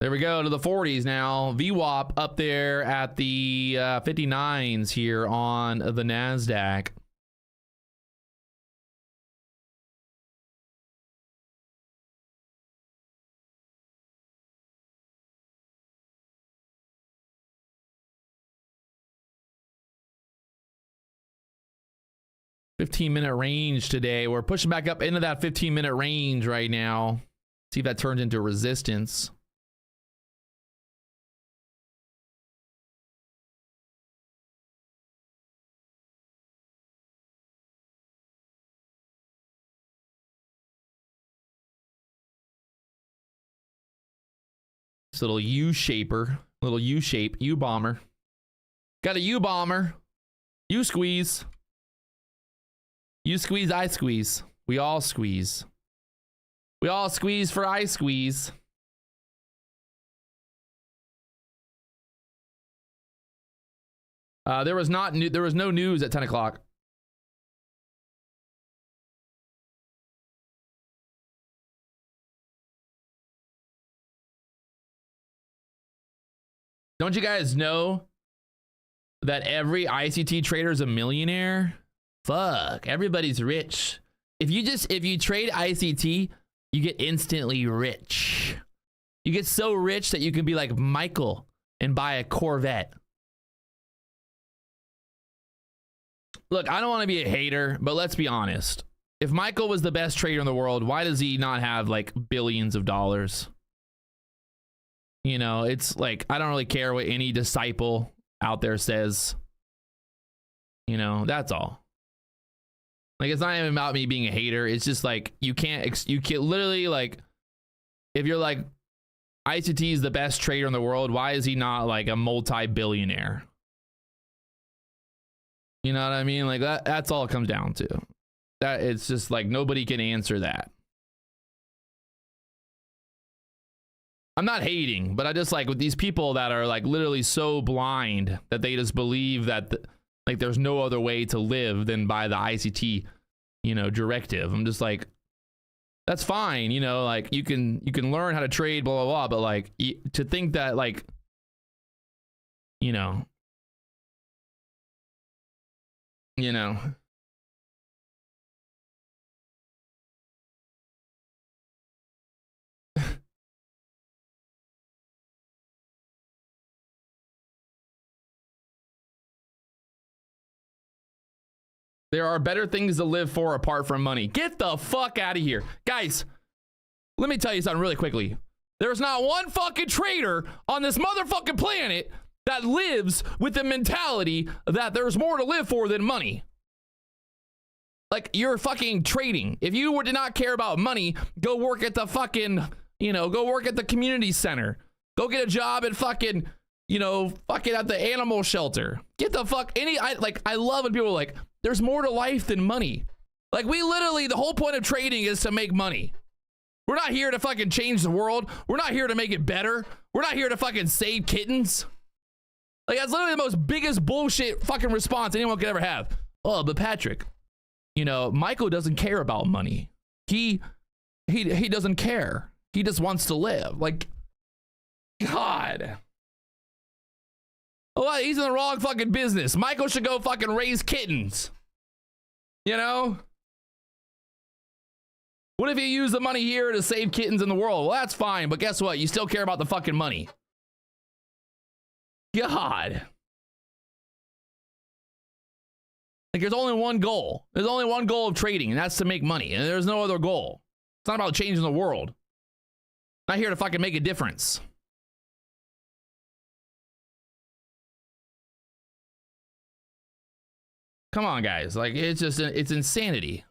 There we go to the 40s now. VWAP up there at the 59s here on the NASDAQ. $15-minute range today. We're pushing back up into that 15-minute range right now. See if that turns into resistance. This little U-shaper, little U-shape, U-bomber. Got a U-bomber. You squeeze. You squeeze, I squeeze. We all squeeze. We all squeeze for I squeeze. There was no news at 10 o'clock. Don't you guys know that every ICT trader is a millionaire? Fuck, everybody's rich. If you trade ICT, you get instantly rich. You get so rich that you can be like Michael and buy a Corvette. Look, I don't want to be a hater, but let's be honest. If Michael was the best trader in the world, why does he not have like billions of dollars? You know, it's like, I don't really care what any disciple out there says. You know, that's all. Like, it's not even about me being a hater. It's just like, you can't literally, like, if you're like, ICT is the best trader in the world, why is he not like a multi-billionaire? You know what I mean? Like, that's all it comes down to. That it's just like, nobody can answer that. I'm not hating, but I just like with these people that are like literally so blind that they just believe that like there's no other way to live than by the ICT, you know, directive. I'm just like, that's fine, you know, like you can learn how to trade, blah blah blah, but like to think that like, you know, There are better things to live for apart from money. Get the fuck out of here. Guys, let me tell you something really quickly. There's not one fucking trader on this motherfucking planet that lives with the mentality that there's more to live for than money. Like, you're fucking trading. If you did not care about money, go work at the fucking, go work at the community center. Go get a job at fucking, fucking at the animal shelter. Get the fuck, I love when people are like, there's more to life than money. Like, we literally, the whole point of trading is to make money. We're not here to fucking change the world. We're not here to make it better. We're not here to fucking save kittens. Like, that's literally the most biggest bullshit fucking response anyone could ever have. Oh, but Patrick, Michael doesn't care about money. He doesn't care. He just wants to live. Like, God. Oh, he's in the wrong fucking business. Michael should go fucking raise kittens. What if you use the money here to save kittens in the world? Well, that's fine, but guess what? You still care about the fucking money. God. Like, there's only one goal. There's only one goal of trading, and that's to make money. And there's no other goal. It's not about changing the world. Not here to fucking make a difference. Come on, guys. Like, it's just, it's insanity.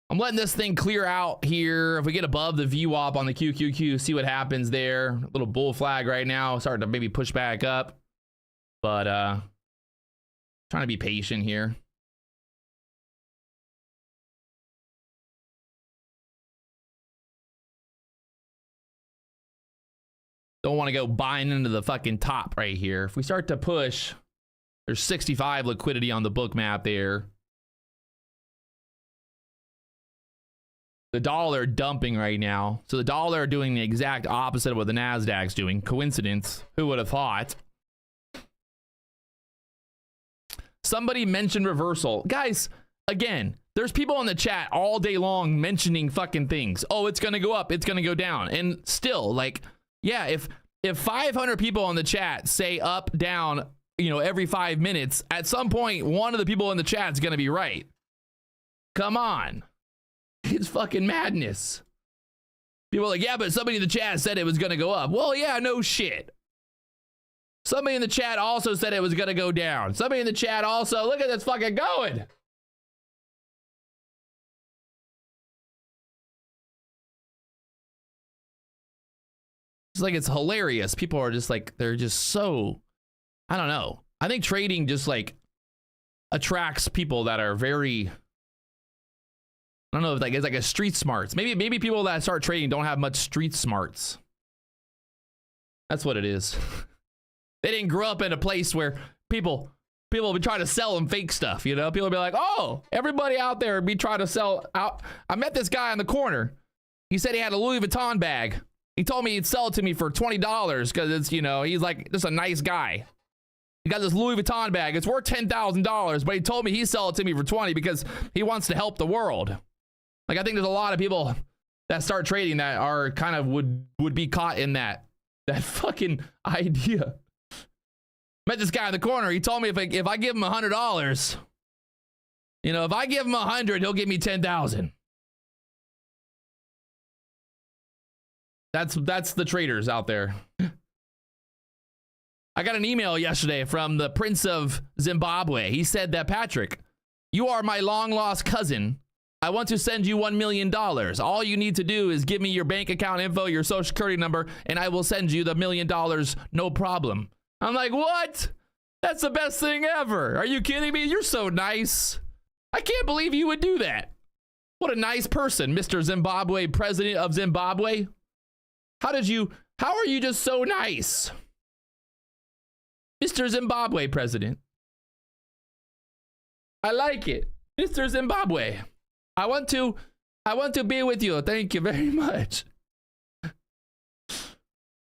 I'm letting this thing clear out here. If we get above the VWAP on the QQQ, see what happens there. A little bull flag right now. Starting to maybe push back up. But, trying to be patient here. Don't want to go buying into the fucking top right here. If we start to push, there's 65 liquidity on the book map there. The dollar dumping right now. So the dollar doing the exact opposite of what the Nasdaq's doing. Coincidence? Who would have thought? Somebody mentioned reversal. Guys, again, there's people in the chat all day long mentioning fucking things. Oh, it's going to go up. It's going to go down. And still, like, yeah, if 500 people in the chat say up, down, every 5 minutes, at some point, one of the people in the chat is going to be right. Come on. It's fucking madness. People are like, yeah, but somebody in the chat said it was going to go up. Well, yeah, no shit. Somebody in the chat also said it was going to go down. Somebody in the chat also, look at this fucking going. It's like, it's hilarious. People are just like, they're just so, I don't know. I think trading just like attracts people that are very, I don't know if like it's like a street smarts. Maybe people that start trading don't have much street smarts. That's what it is. They didn't grow up in a place where people will be trying to sell them fake stuff, People will be like, oh, everybody out there be trying to sell out. I met this guy on the corner. He said he had a Louis Vuitton bag. He told me he'd sell it to me for $20 because it's, he's like just a nice guy. He got this Louis Vuitton bag. It's worth $10,000, but he told me he'd sell it to me for 20 because he wants to help the world. Like, I think there's a lot of people that start trading that are kind of would be caught in that fucking idea. Met this guy in the corner. He told me if I give him $100, if I give him 100, he'll give me 10,000. That's the traders out there. I got an email yesterday from the Prince of Zimbabwe. He said that, Patrick, you are my long lost cousin. I want to send you $1 million. All you need to do is give me your bank account info, your social security number, and I will send you the $1 million, no problem. I'm like, what? That's the best thing ever. Are you kidding me? You're so nice. I can't believe you would do that. What a nice person, Mr. Zimbabwe, president of Zimbabwe. How are you just so nice? Mr. Zimbabwe president. I like it. Mr. Zimbabwe. I want to be with you. Thank you very much.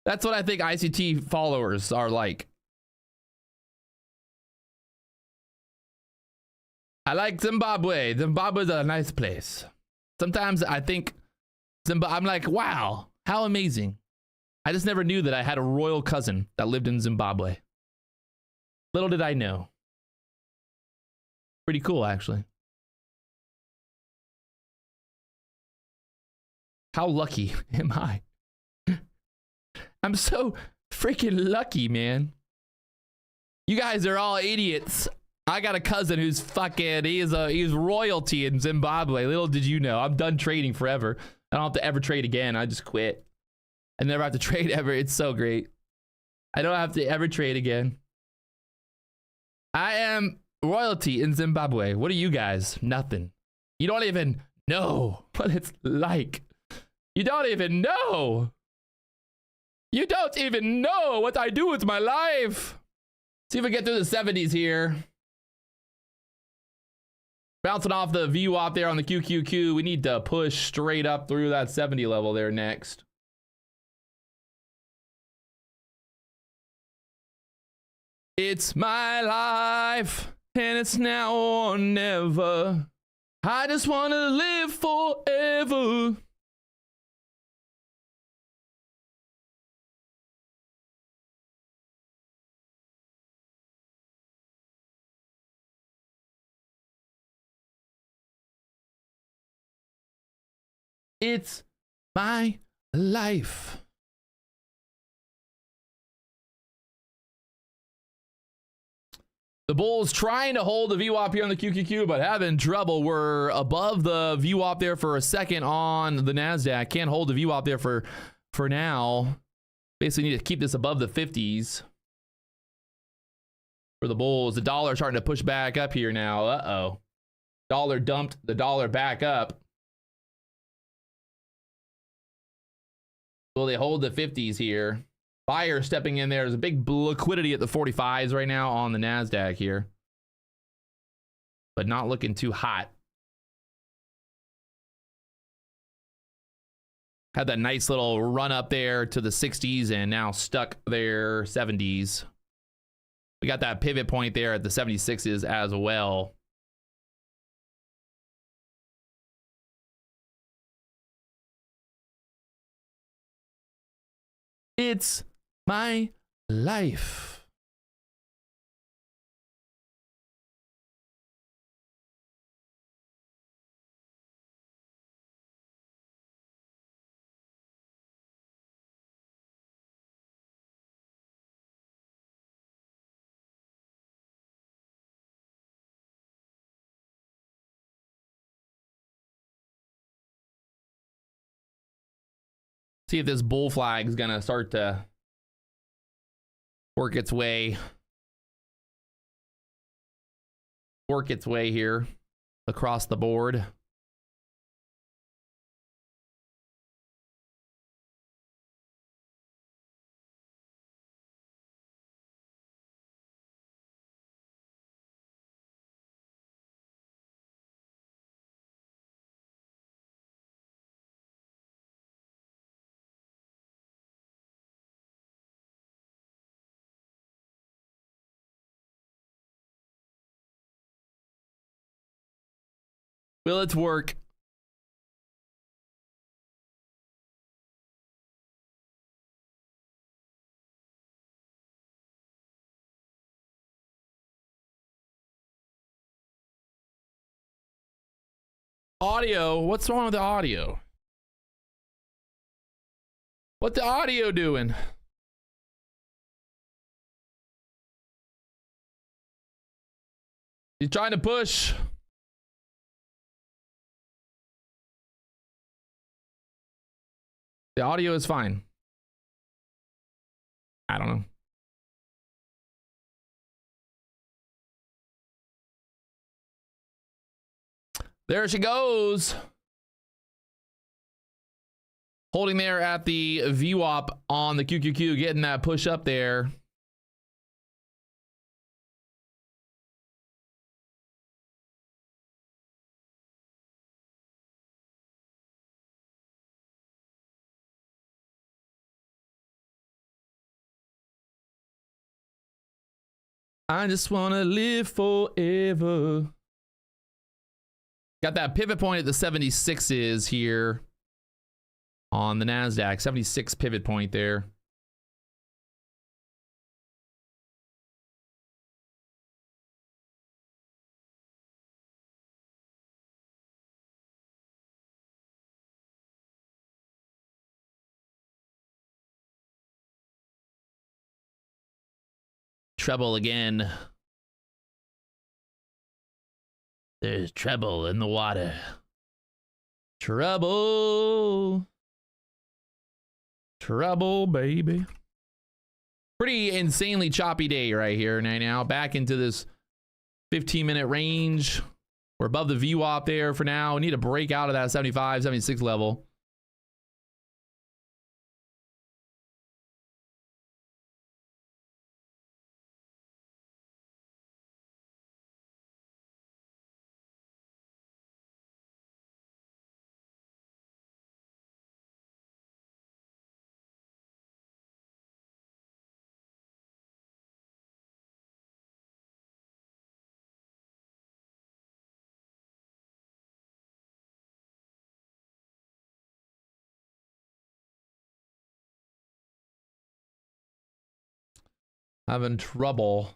That's what I think ICT followers are like. I like Zimbabwe. Zimbabwe's a nice place. Sometimes I think I'm like, wow, how amazing. I just never knew that I had a royal cousin that lived in Zimbabwe. Little did I know. Pretty cool, actually. How lucky am I? I'm so freaking lucky, man. You guys are all idiots. I got a cousin who's fucking, he's royalty in Zimbabwe. Little did you know, I'm done trading forever. I don't have to ever trade again. I just quit. I never have to trade ever. It's so great. I don't have to ever trade again. I am royalty in Zimbabwe. What are you guys? Nothing. You don't even know what it's like. You don't even know. You don't even know what I do with my life. See if we get through the 70s here. Bouncing off the VWAP there on the QQQ. We need to push straight up through that 70 level there next. It's my life, and it's now or never. I just want to live forever. It's my life. The bulls trying to hold the VWAP here on the QQQ, but having trouble. We're above the VWAP there for a second on the NASDAQ. Can't hold the VWAP there for now. Basically need to keep this above the 50s for the bulls. The dollar starting to push back up here now. Uh-oh. Dollar dumped the dollar back up. Will they hold the 50s here? Buyer stepping in there. There's a big liquidity at the 45s right now on the NASDAQ here. But not looking too hot. Had that nice little run up there to the 60s and now stuck there 70s. We got that pivot point there at the 76s as well. It's my life. See if this bull flag is gonna start to work its way here across the board. Will it work? Audio, what's wrong with the audio? What the audio doing? He's trying to push. The audio is fine. I don't know. There she goes. Holding there at the VWAP on the QQQ, getting that push up there. I just want to live forever. Got that pivot point at the 76s here on the NASDAQ. 76 pivot point there. trouble again. There's trouble in the water. Trouble. Trouble, baby. Pretty insanely choppy day right here right now. Back into this 15-minute range. We're above the VWAP there for now. We need to break out of that 75, 76 level. Having trouble.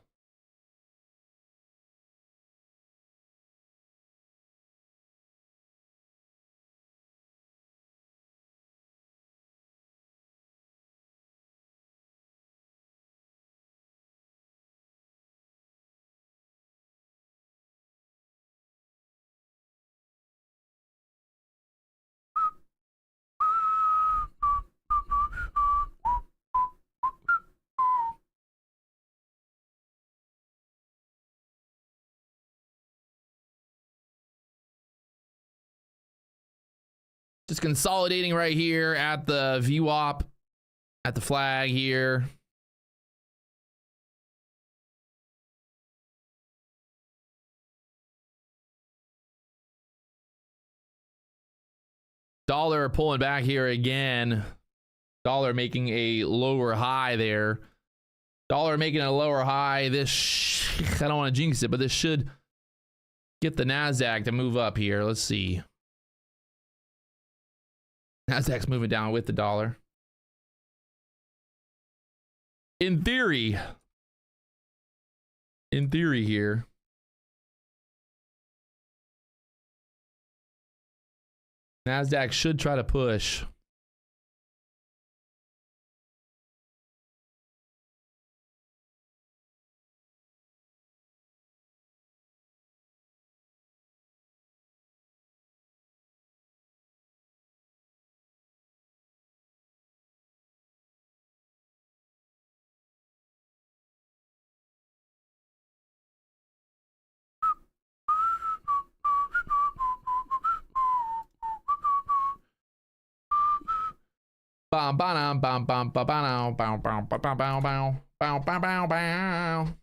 Just consolidating right here at the VWAP, at the flag here. Dollar pulling back here again. Dollar making a lower high there. Dollar making a lower high. This, I don't want to jinx it, but this should get the NASDAQ to move up here. Let's see. NASDAQ's moving down with the dollar. In theory here, NASDAQ should try to push. Bam bam bam bam bam bam bam bam bam bam bam bam bam bam.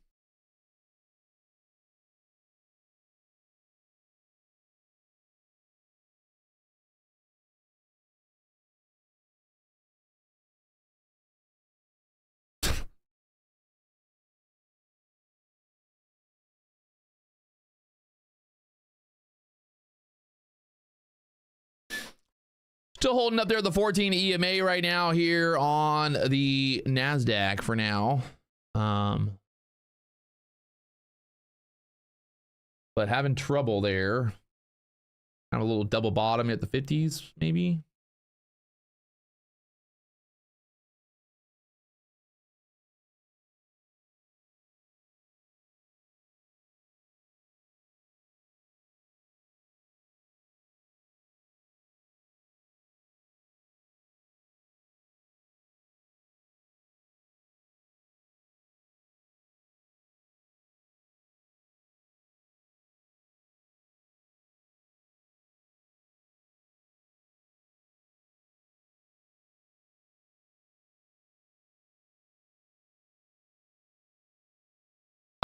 Still holding up there at the 14 EMA right now here on the NASDAQ for now. But having trouble there. Kind of a little double bottom at the 50s, maybe.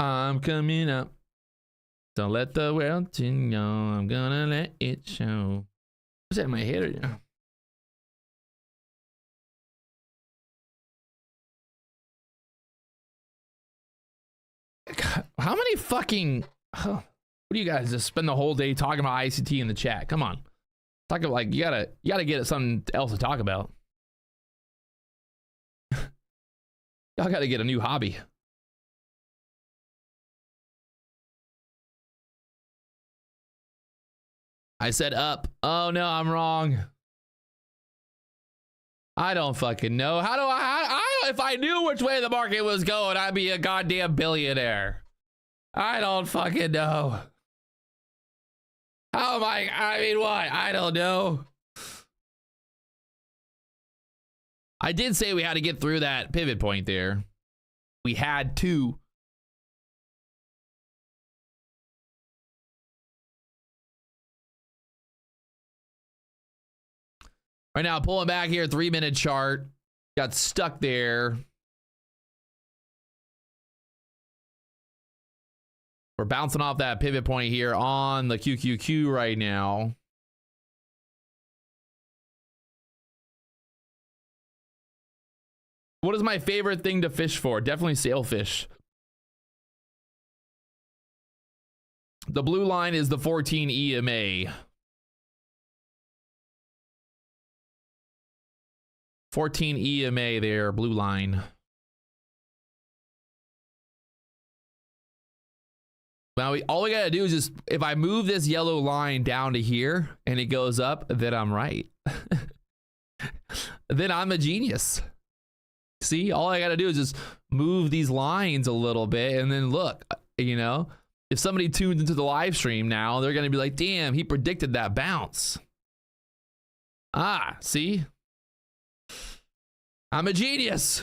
I'm coming up. Don't let the world know. I'm gonna let it show. What's that in my head right now? God, how many fucking... Oh, what do you guys just spend the whole day talking about ICT in the chat? Come on. Talk about, like, you gotta get something else to talk about. Y'all gotta get a new hobby. I said up. Oh no, I'm wrong. I don't fucking know. How do I if I knew which way the market was going, I'd be a goddamn billionaire. I don't fucking know. How am I mean, what? I don't know. I did say we had to get through that pivot point there. We had to. Right now, pulling back here, 3-minute chart. Got stuck there. We're bouncing off that pivot point here on the QQQ right now. What is my favorite thing to fish for? Definitely sailfish. The blue line is the 14 EMA. 14 EMA there, blue line. Now, all we gotta do is just, if I move this yellow line down to here and it goes up, then I'm right. Then I'm a genius. See, all I gotta do is just move these lines a little bit, and then look, you know, if somebody tunes into the live stream now, they're gonna be like, damn, he predicted that bounce. Ah, see? I'm a genius.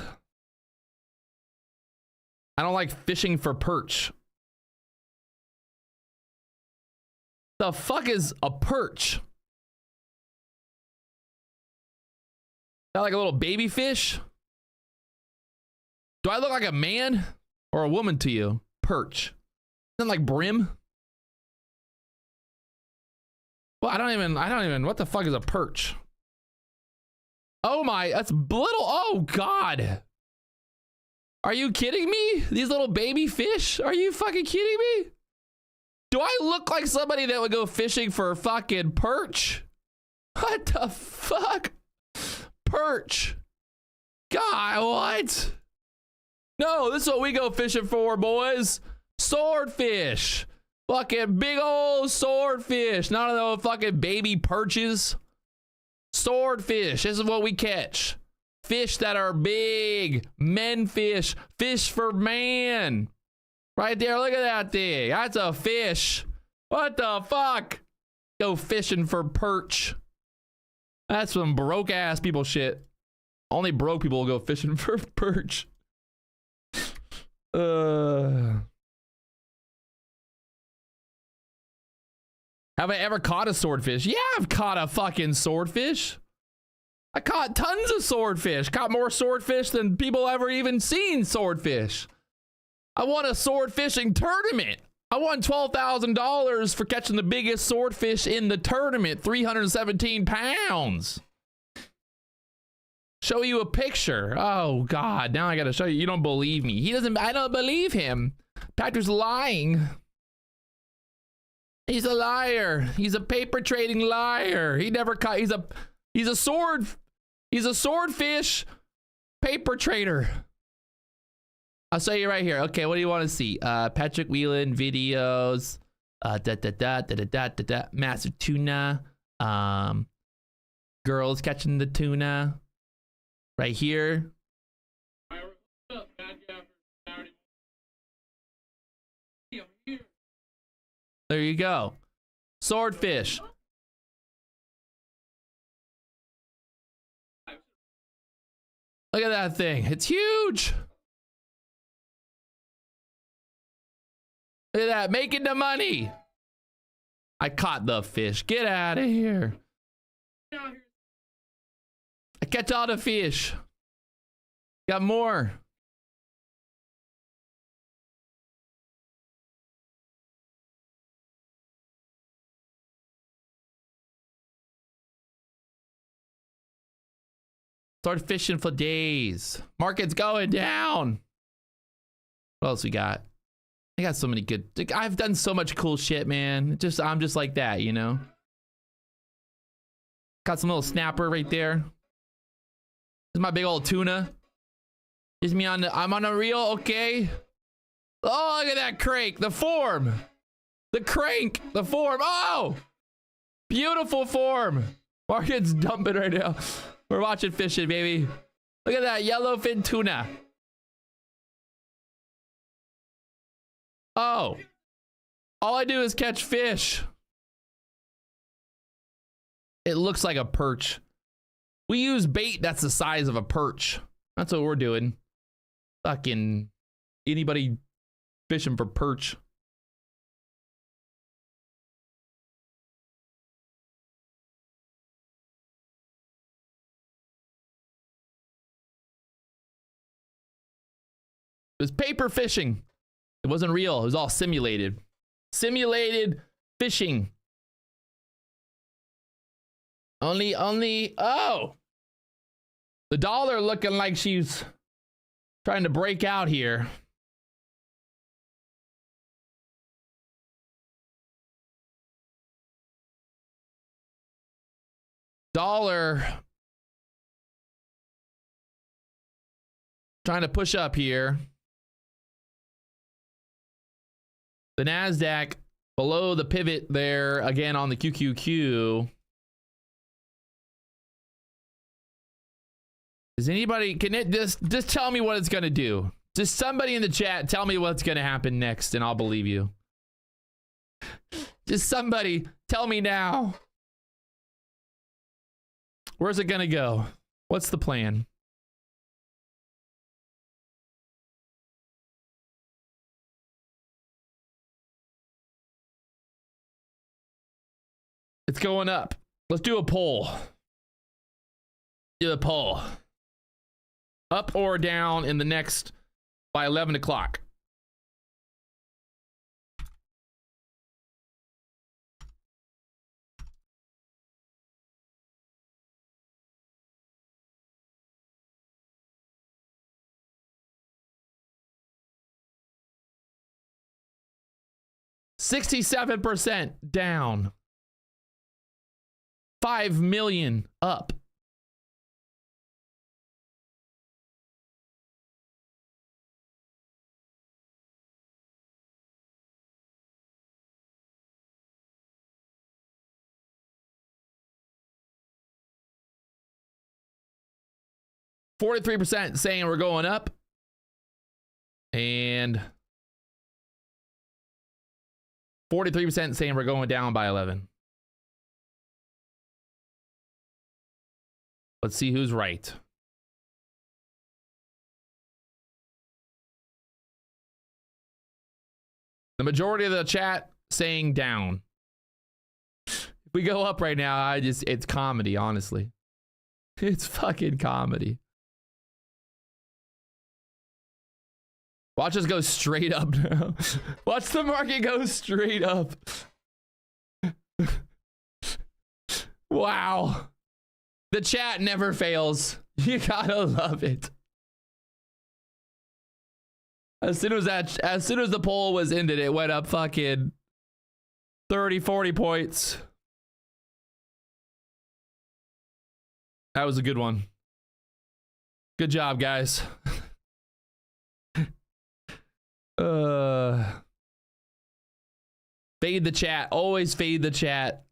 I don't like fishing for perch. The fuck is a perch? Is that like a little baby fish? Do I look like a man or a woman to you? Perch. Isn't like brim? Well, I don't even, what the fuck is a perch? Oh my, that's little, oh God. Are you kidding me? These little baby fish? Are you fucking kidding me? Do I look like somebody that would go fishing for fucking perch? What the fuck? Perch. God, what? No, this is what we go fishing for, boys. Swordfish. Fucking big old swordfish. None of those fucking baby perches. Swordfish. This is what we catch. Fish that are big. Men fish. Fish for man. Right there. Look at that thing. That's a fish. What the fuck? Go fishing for perch. That's some broke ass people shit. Only broke people will go fishing for perch. Have I ever caught a swordfish? Yeah, I've caught a fucking swordfish. I caught tons of swordfish. Caught more swordfish than people ever even seen swordfish. I won a sword fishing tournament. I won $12,000 for catching the biggest swordfish in the tournament, 317 pounds. Show you a picture. Oh God, now I gotta show you. You don't believe me. He doesn't, I don't believe him. Patrick's lying. He's a liar. He's a paper trading liar. He never caught, he's a swordfish paper trader. I'll show you right here. Okay, what do you want to see? Patrick Wieland videos. Master tuna. Girls catching the tuna. Right here. There you go. Swordfish. Look at that thing. It's huge. Look at that. Making the money. I caught the fish. Get out of here. I catch all the fish. Got more. Start fishing for days. Market's going down. What else we got? I got so many good. I've done so much cool shit, man. I'm just like that, you know. Got some little snapper right there. This is my big old tuna. Is me on the, I'm on a reel, okay. Oh, look at that crank. The form. The crank. The form. Oh! Beautiful form. Market's dumping right now. We're watching fishing, baby. Look at that yellowfin tuna. Oh. All I do is catch fish. It looks like a perch. We use bait that's the size of a perch. That's what we're doing. Fucking anybody fishing for perch. It was paper fishing. It wasn't real. It was all simulated. Simulated fishing. Only, oh. The dollar looking like she's trying to break out here. Dollar trying to push up here. The NASDAQ below the pivot there again on the QQQ. Is anybody, can it just tell me what it's gonna do? Just somebody in the chat tell me what's gonna happen next and I'll believe you. Just somebody tell me now. Where's it gonna go? What's the plan? It's going up. Let's do a poll. Do a poll. Up or down in the next by 11 o'clock. $67 down. 5 million up. $43% saying we're going up. And 43% saying we're going down by 11. Let's see who's right. The majority of the chat saying down. If we go up right now, it's comedy, honestly. It's fucking comedy. Watch us go straight up now. Watch the market go straight up. Wow. The chat never fails. You gotta love it. As soon as the poll was ended, it went up fucking 30, 40 points. That was a good one. Good job, guys. Fade the chat. Always fade the chat.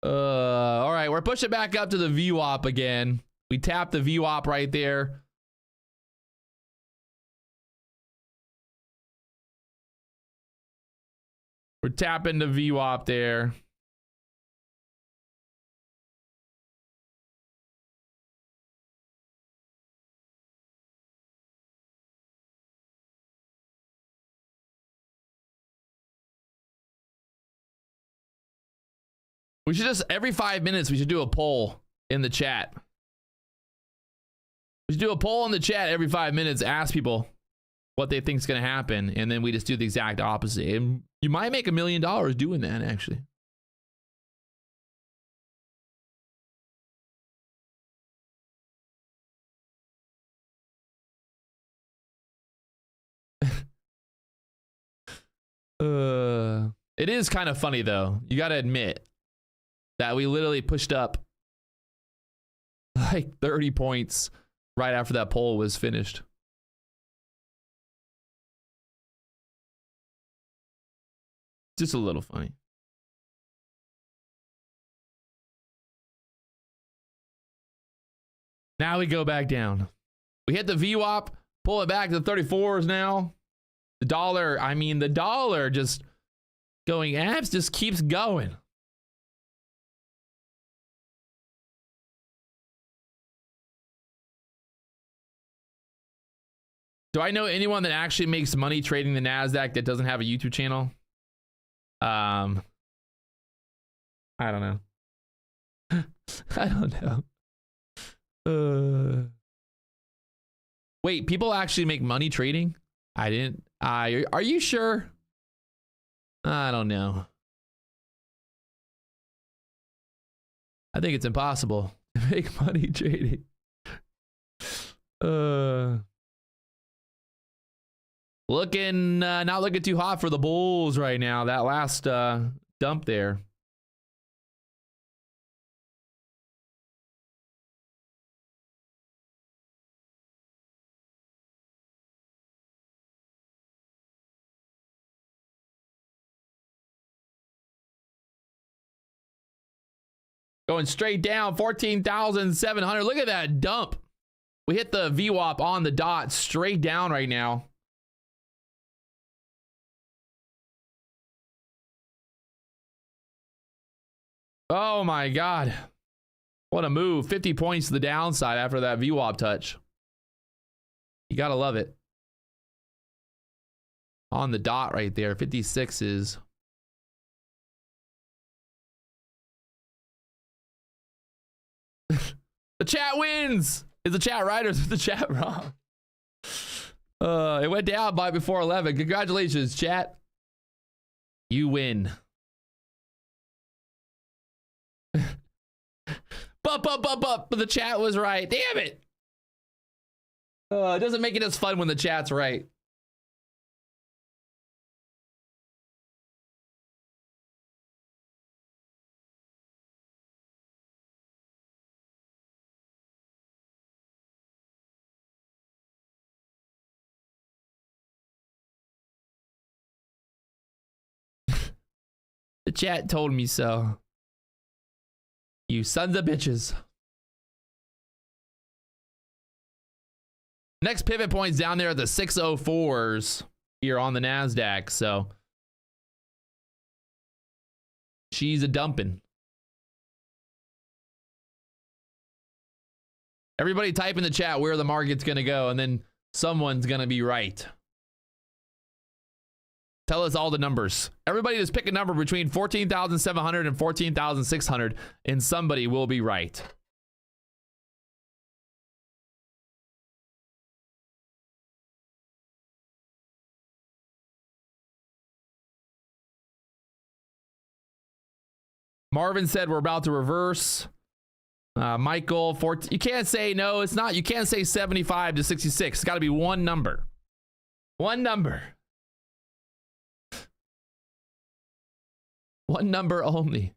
All right, we're pushing back up to the VWAP again. We tapped the VWAP right there. We're tapping the VWAP there. We should just, every 5 minutes, we should do a poll in the chat. We should do a poll in the chat every 5 minutes, ask people what they think is going to happen, and then we just do the exact opposite. And you might make $1 million doing that, actually. It is kind of funny, though. You got to admit that we literally pushed up like 30 points right after that poll was finished. Just a little funny. Now we go back down. We hit the VWAP, pull it back to the 34s now. The dollar, I mean, the dollar just going abs just keeps going. Do I know anyone that actually makes money trading the NASDAQ that doesn't have a YouTube channel? I don't know. I don't know. Wait, people actually make money trading? I didn't. Are you sure? I don't know. I think it's impossible to make money trading. Looking, not looking too hot for the bulls right now. That last dump there. Going straight down, 14,700. Look at that dump. We hit the VWAP on the dot, straight down right now. Oh my God. What a move. 50 points to the downside after that VWAP touch. You gotta love it. On the dot right there, 56s. The chat wins. Is the chat right or is the chat wrong? It went down by before 11. Congratulations, chat. You win. But the chat was right. Damn it. It doesn't make it as fun when the chat's right. The chat told me so. You sons of bitches. Next pivot point's down there at the 604s here on the NASDAQ. So she's a dumping. Everybody type in the chat where the market's going to go, and then someone's going to be right. Tell us all the numbers. Everybody just pick a number between 14,700 and 14,600, and somebody will be right. Marvin said we're about to reverse. Michael, you can't say no, it's not. You can't say 75 to 66. It's got to be one number. One number. One number only.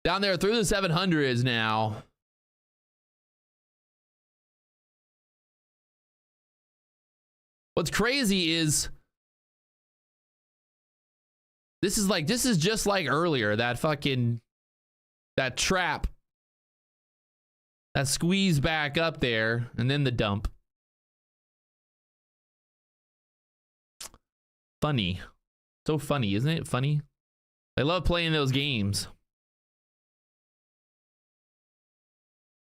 Down there through the 700s now. What's crazy is this is just like earlier, that trap, that squeeze back up there, and then the dump. Funny. So funny, isn't it? Funny. I love playing those games.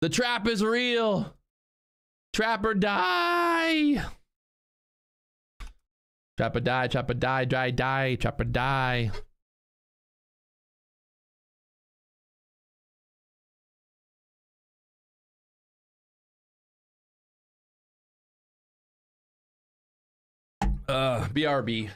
The trap is real. Trap or die. Trap or die, trap or die, die, trap or die. BRB.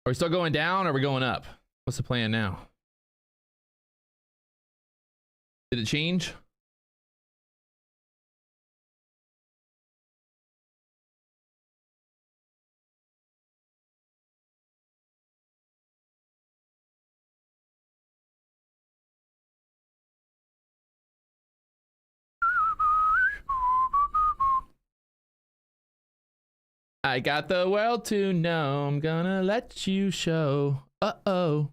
Are we still going down or are we going up? What's the plan now? Did it change? I got the world to know. I'm gonna let you show. Uh-oh.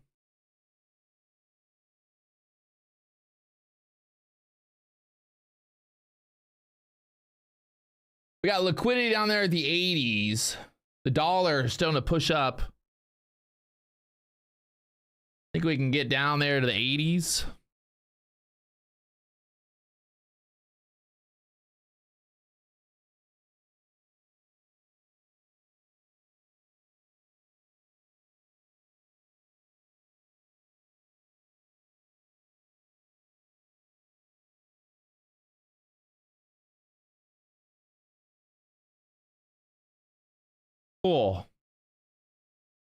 We got liquidity down there at the 80s. The dollar is still to push up. Think we can get down there to the 80s. Cool.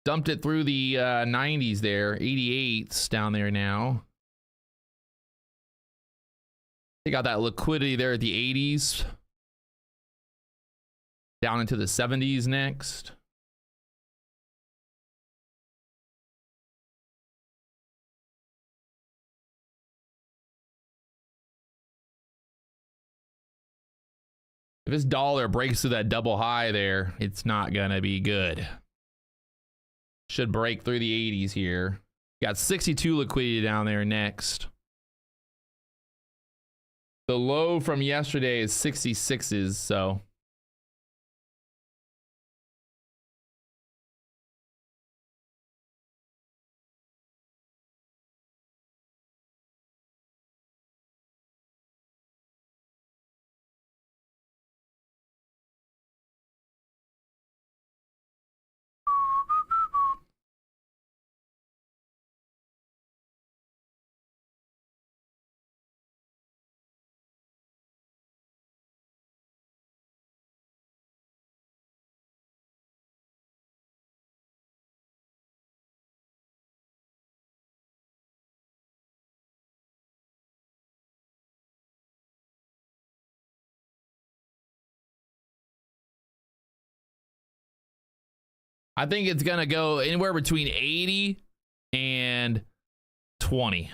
Dumped it through the 90s there. 88's down there now. They got that liquidity there at the 80s. Down into the 70s next. If this dollar breaks through that double high there, it's not gonna be good. Should break through the 80s here. Got 62 liquidity down there next. The low from yesterday is 66s, so. I think it's gonna go anywhere between 80 and 20.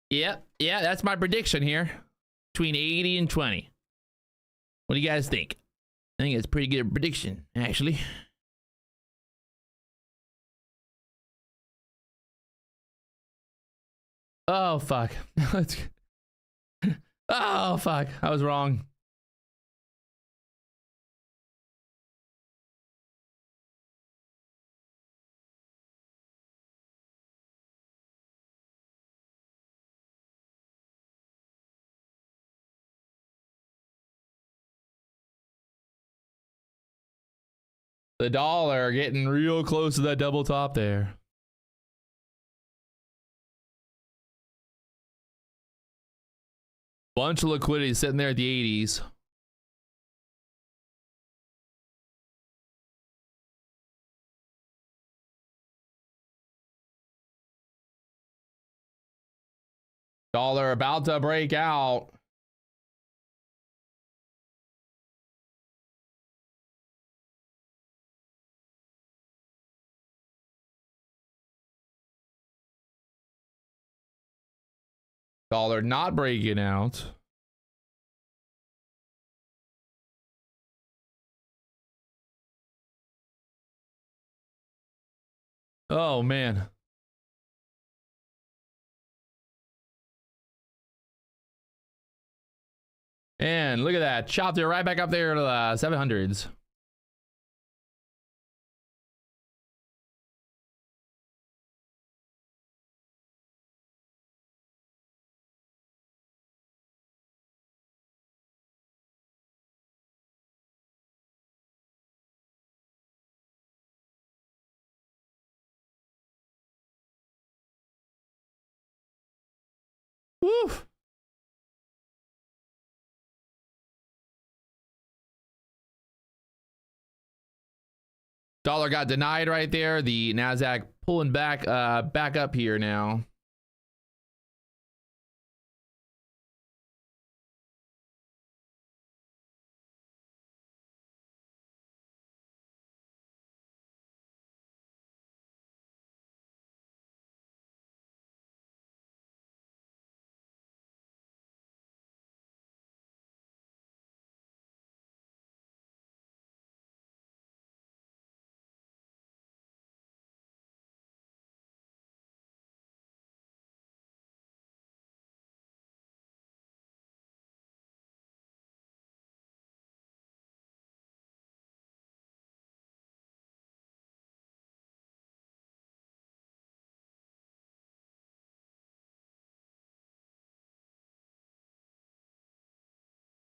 Yep, yeah, that's my prediction here. Between 80 and 20. What do you guys think? I think it's a pretty good prediction, actually. Oh, fuck. Oh, fuck. I was wrong. The dollar getting real close to that double top there. Bunch of liquidity sitting there at the 80s. Dollar about to break out. Dollar not breaking out. Oh, man. And look at that. Chopped it right back up there to the 700s. Woo! Dollar got denied right there. The Nasdaq pulling back back up here now.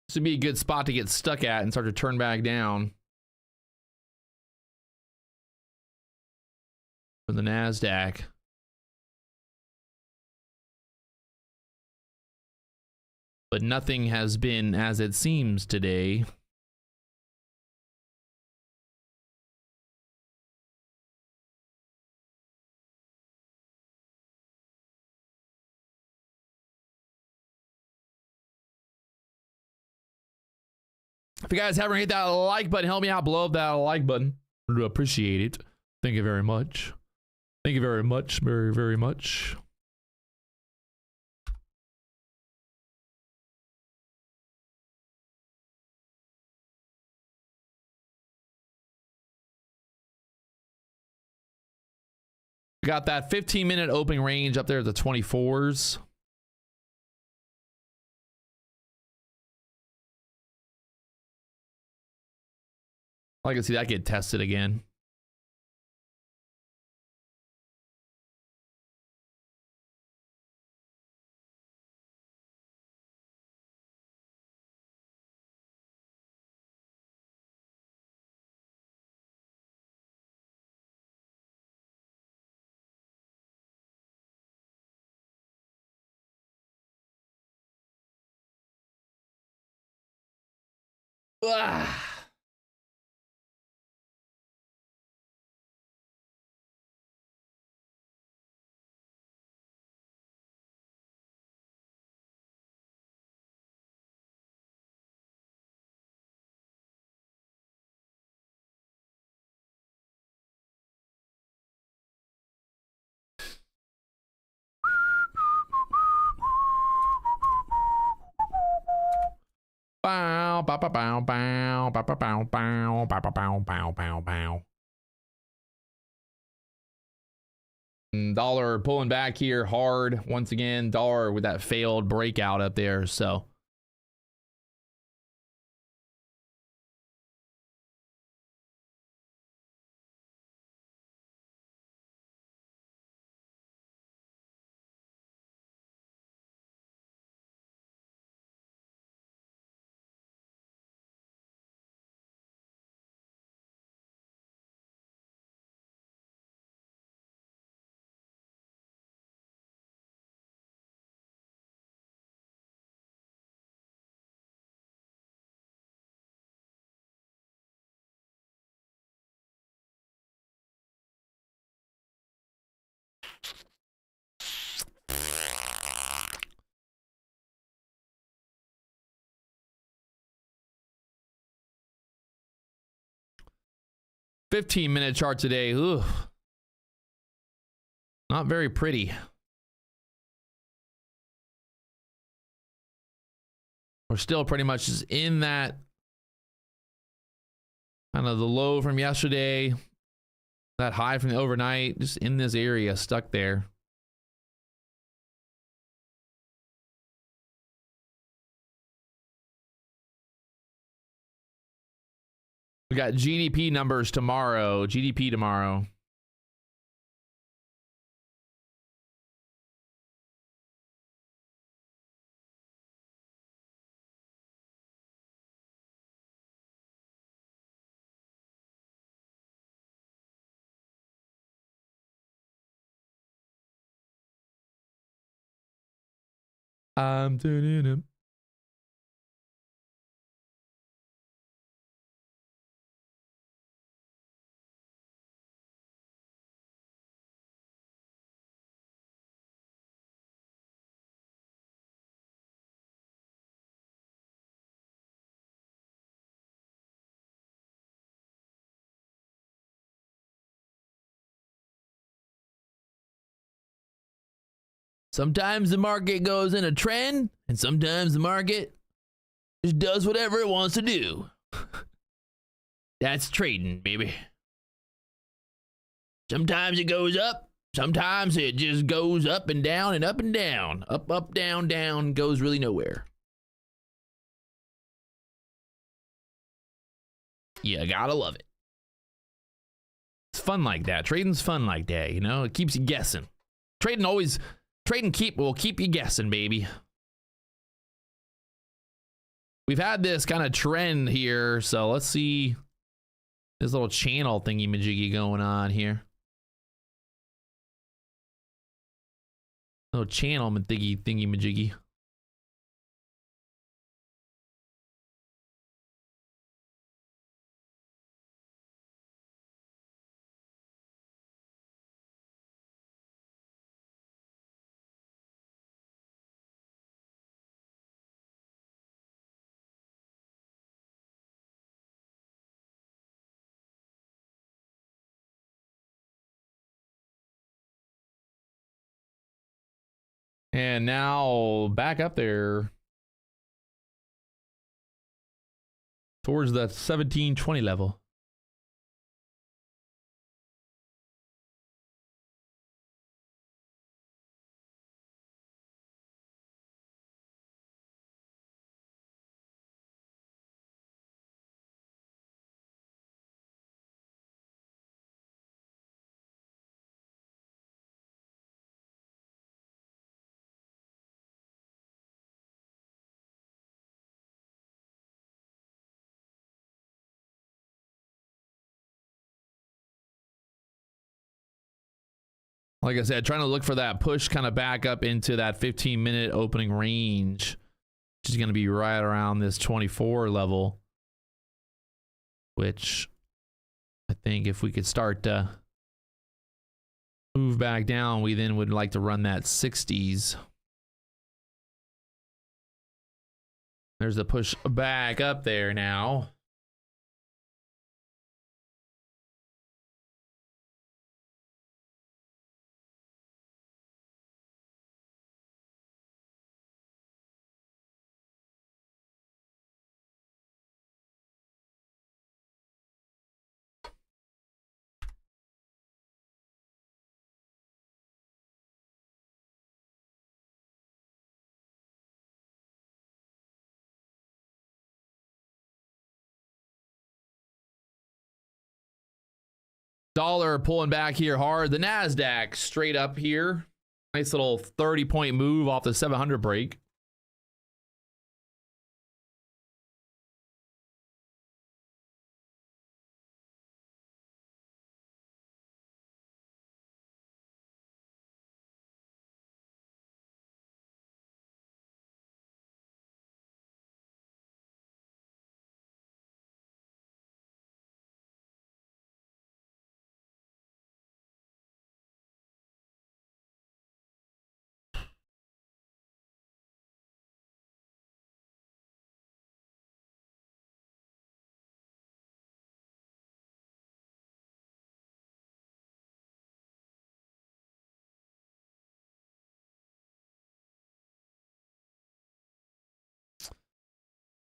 This would be a good spot to get stuck at and start to turn back down for the Nasdaq. But nothing has been as it seems today. If you guys haven't hit that like button, help me out below that like button. I appreciate it. Thank you very much. Thank you very much. Very, very much. We got that 15-minute opening range up there at the 24s. I can see that get tested again. Ah. Bow, bow, bow, bow, bow, bow, bow, bow, bow, bow, bow, bow, bow, bow. Dollar pulling back here hard once again. Dollar with that failed breakout up there. So $15-minute chart today. Ugh. Not very pretty. We're still pretty much just in that kind of the low from yesterday, that high from the overnight, just in this area, stuck there. We got GDP numbers tomorrow. GDP tomorrow. I'm tuning in. Sometimes the market goes in a trend, and sometimes the market just does whatever it wants to do. That's trading, baby. Sometimes it goes up. Sometimes it just goes up and down and up and down. Up, up, down, down, goes really nowhere. You gotta love it. It's fun like that. Trading's fun like that, you know? It keeps you guessing. Trading will keep you guessing, baby. We've had this kind of trend here, so let's see this little channel thingy-majiggy going on here. Little channel thingy-majiggy. And now back up there towards that 1720 level. Like I said, trying to look for that push kind of back up into that 15-minute opening range, which is going to be right around this 24 level, which I think if we could start to move back down, we then would like to run that 60s. There's the push back up there now. Dollar pulling back here hard. The NASDAQ straight up here. Nice little 30-point move off the 700 break.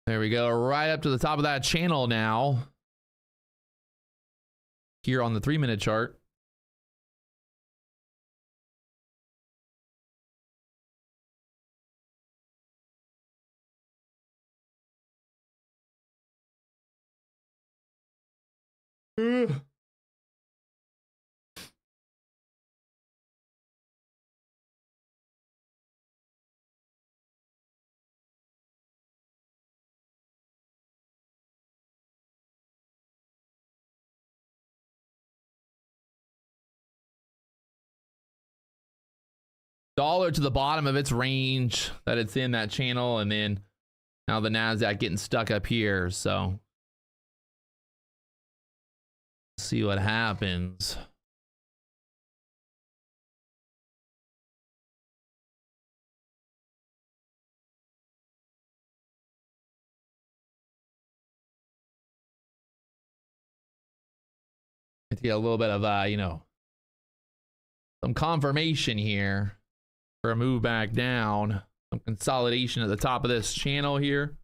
There we go, right up to the top of that channel now. Here on the 3-minute chart. Dollar to the bottom of its range that it's in, that channel, and then now the NASDAQ getting stuck up here, so see what happens. To get a little bit of you know, some confirmation here. for a move back down. Some consolidation at the top of this channel here.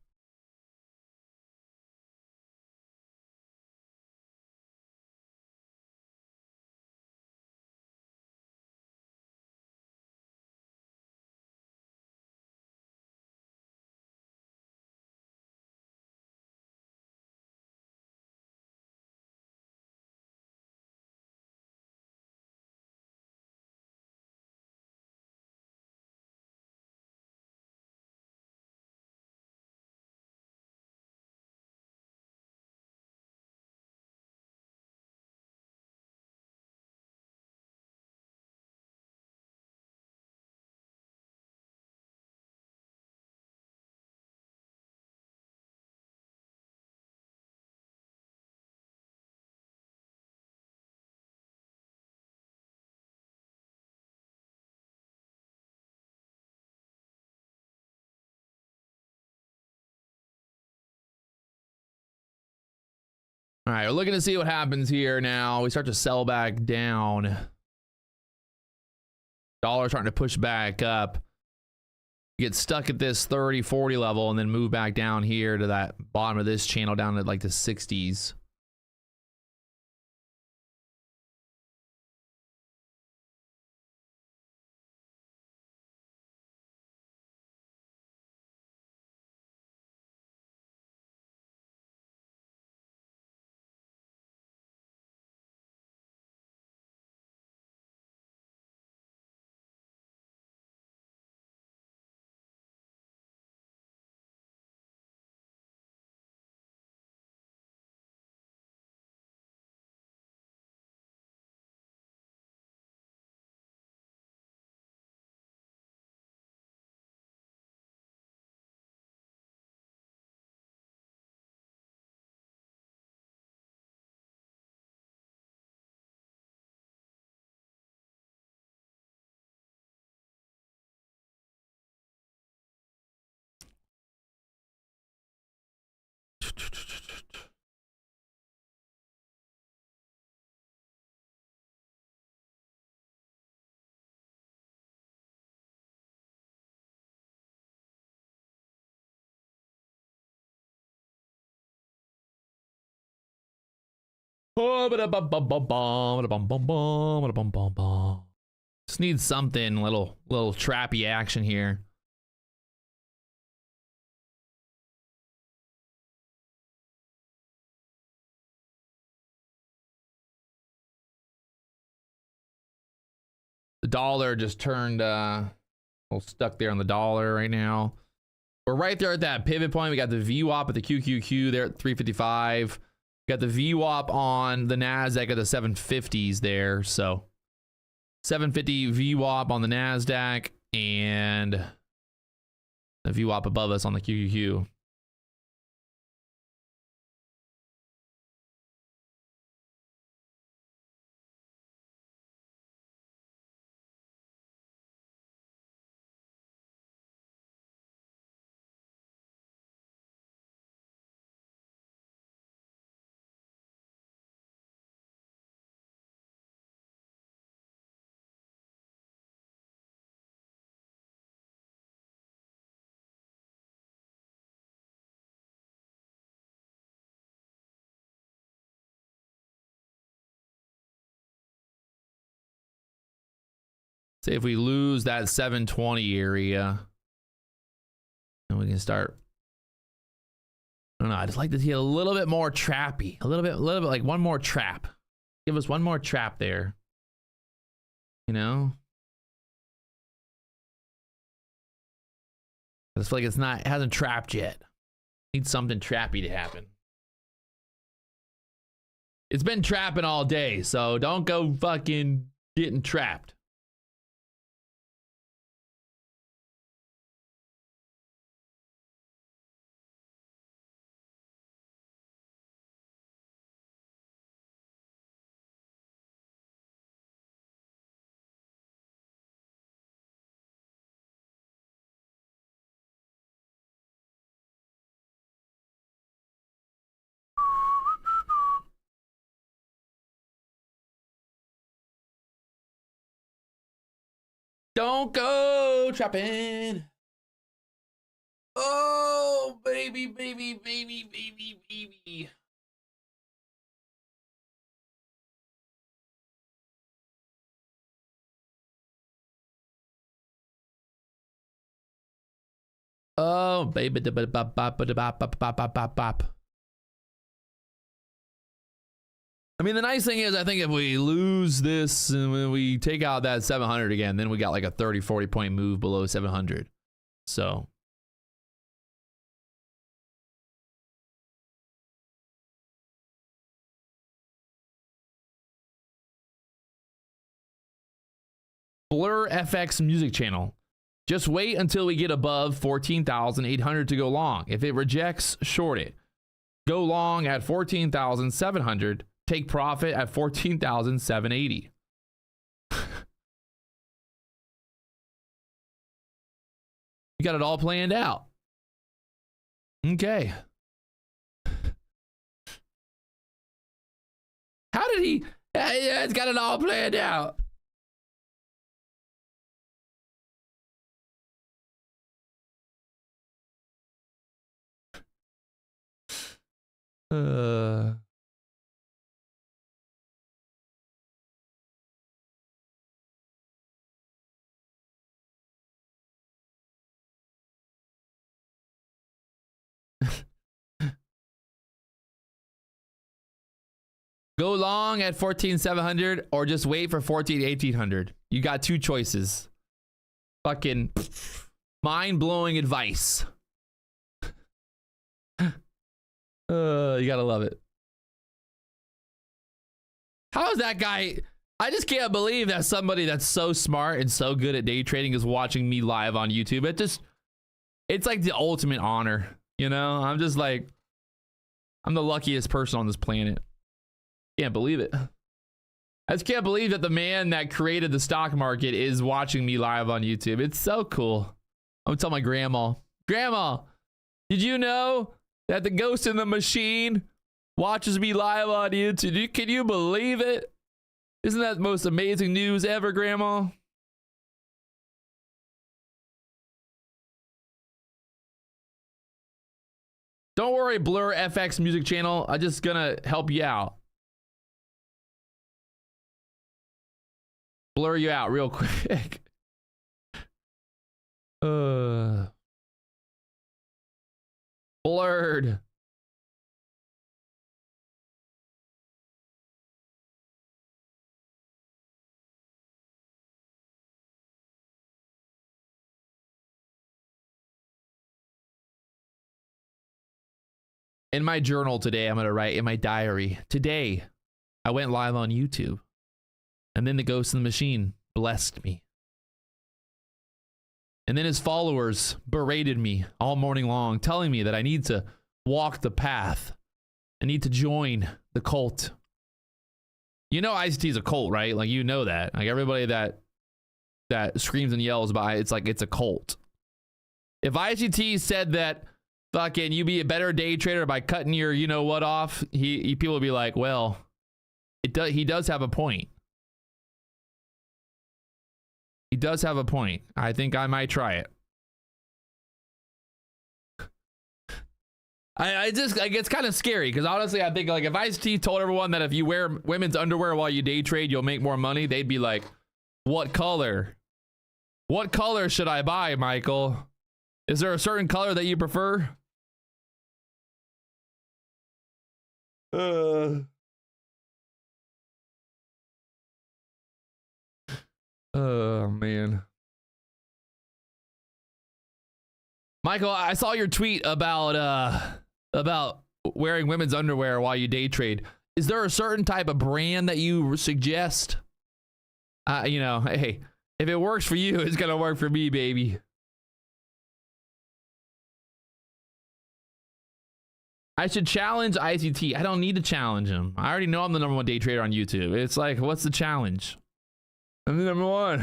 All right, we're looking to see what happens here now. We start to sell back down. Dollar starting to push back up. Get stuck at this 30, 40 level and then move back down here to that bottom of this channel down at like the 60s. Just need something, little trappy action here. The dollar just turned a little stuck there on the dollar right now. We're right there at that pivot point. We got the VWAP at the QQQ there at 355. We got the VWAP on the NASDAQ at the 750s there. So 750 VWAP on the NASDAQ and the VWAP above us on the QQQ. Say if we lose that 720 area, then we can start. I don't know. I just like to see a little bit more trappy, a little bit like one more trap. Give us one more trap there. You know, I just feel like it hasn't trapped yet. Need something trappy to happen. It's been trapping all day, so don't go fucking getting trapped. Don't go chopping. Oh, baby, baby, baby, baby, baby. Oh, baby. I mean, the nice thing is, I think if we lose this and when we take out that 700 again, then we got like a 30, 40 point move below 700. So. Blur FX music channel. Just wait until we get above 14,800 to go long. If it rejects, short it. Go long at 14,700. Take profit at 14,780. You got it all planned out. Okay. How did he? Yeah, it's got it all planned out. Go long at 14,700 or just wait for 14,800. You got two choices. Fucking mind-blowing advice. You gotta love it. How is that guy? I just can't believe that somebody that's so smart and so good at day trading is watching me live on YouTube. It's like the ultimate honor, you know? I'm just like, I'm the luckiest person on this planet. Can't believe it. I just can't believe that the man that created the stock market is watching me live on YouTube. It's so cool. I'm gonna tell my grandma, Grandma, did you know that the ghost in the machine watches me live on YouTube? Can you believe it? Isn't that the most amazing news ever, Grandma? Don't worry, Blur FX music channel. I'm just gonna help you out. Blur you out real quick. Blurred. In my journal today, I'm gonna write in my diary. Today, I went live on YouTube. And then the ghost in the machine blessed me. And then his followers berated me all morning long, telling me that I need to walk the path. I need to join the cult. You know ICT is a cult, right? Like, you know that. Like, everybody that screams and yells about it, it's like it's a cult. If ICT said that fucking you be a better day trader by cutting your you know what off, people would be like, well, he does have a point. He does have a point. I think I might try it. It's kind of scary because honestly, I think like if ICT told everyone that if you wear women's underwear while you day trade, you'll make more money, they'd be like, what color? What color should I buy, Michael? Is there a certain color that you prefer? Oh man. Michael, I saw your tweet about wearing women's underwear while you day trade. Is there a certain type of brand that you suggest? You know, hey, if it works for you, it's gonna work for me, baby. I should challenge ICT. I don't need to challenge him. I already know I'm the #1 day trader on YouTube. It's like, what's the challenge? I'm the #1.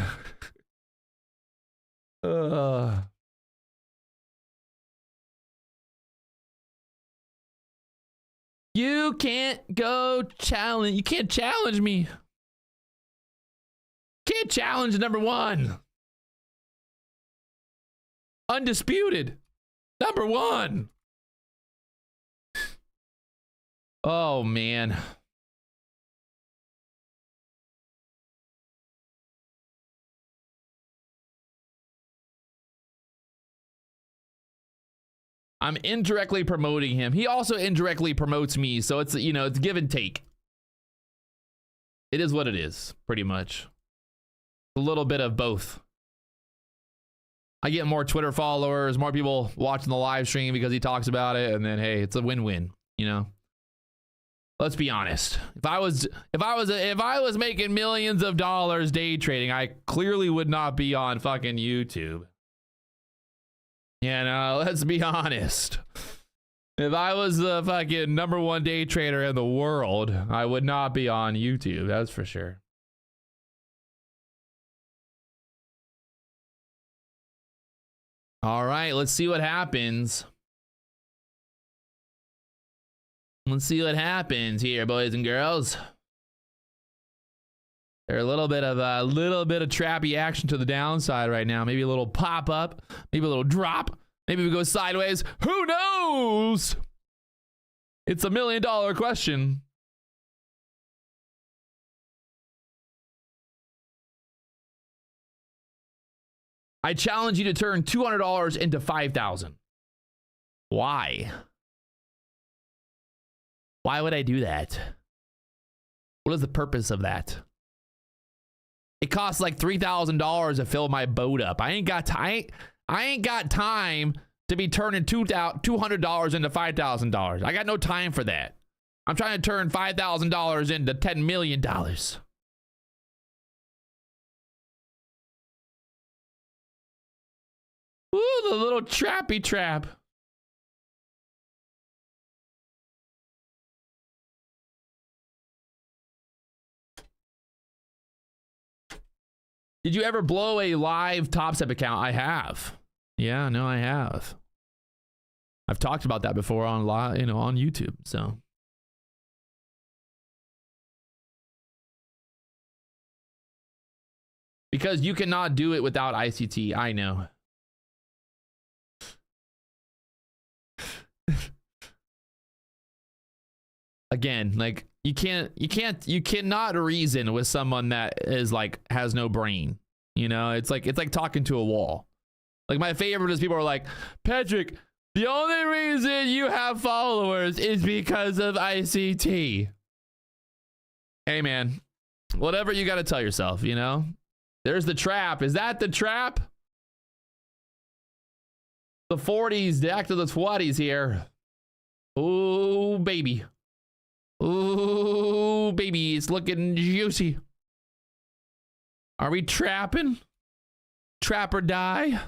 You can't go challenge. You can't challenge me. Can't challenge #1. Undisputed. Number one. Oh, man. I'm indirectly promoting him. He also indirectly promotes me. So it's, you know, it's give and take. It is what it is, pretty much. A little bit of both. I get more Twitter followers, more people watching the live stream because he talks about it, and then hey, it's a win-win, you know. Let's be honest. If I was making millions of dollars day trading, I clearly would not be on fucking YouTube. You know, let's be honest. If I was the fucking #1 day trader in the world, I would not be on YouTube, that's for sure. All right, let's see what happens. Let's see what happens here, boys and girls. There's a little bit of trappy action to the downside right now. Maybe a little pop up, maybe a little drop, maybe we go sideways. Who knows? It's $1 million question. I challenge you to turn $200 into $5,000. Why? Why would I do that? What is the purpose of that? It costs like $3,000 to fill my boat up. I ain't got time to be turning $200 into $5,000. I got no time for that. I'm trying to turn $5,000 into $10 million. Ooh, the little trappy trap. Did you ever blow a live Topstep account? I have. Yeah, no, I have. I've talked about that before on live, you know, on YouTube. So because you cannot do it without ICT, I know. Again, like you cannot reason with someone that is like has no brain. You know, it's like talking to a wall. Like my favorite is people are like, Patrick, the only reason you have followers is because of ICT. Hey man, whatever you got to tell yourself, you know. There's the trap. Is that the trap? The 40s back to the 20s here. Oh baby. Ooh, baby, it's looking juicy. Are we trapping? Trap or die?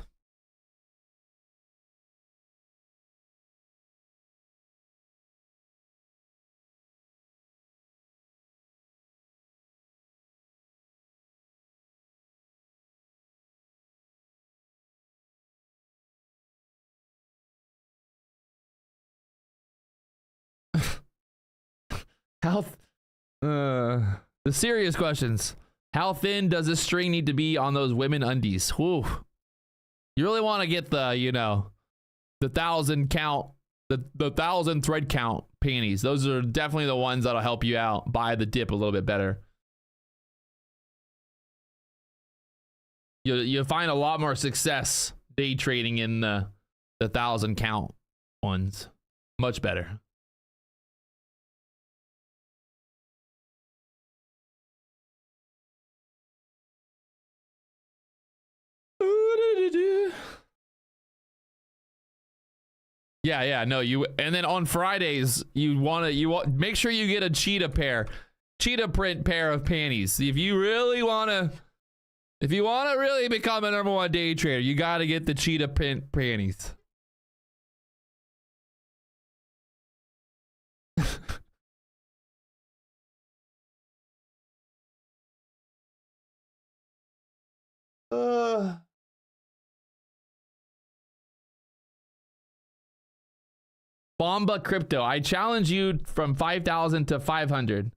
The serious questions. How thin does this string need to be on those women undies? Whew. You really want to get the, you know, the 1,000 count, the 1,000 thread count panties. Those are definitely the ones that'll help you out buy the dip a little bit better. You'll find a lot more success day trading in the 1,000 count ones. Much better. Yeah, no, and then on Fridays you want make sure you get a cheetah print pair of panties. If you want to really become a #1 day trader, you got to get the cheetah print panties. Bomba Crypto, I challenge you from 5,000 to 500.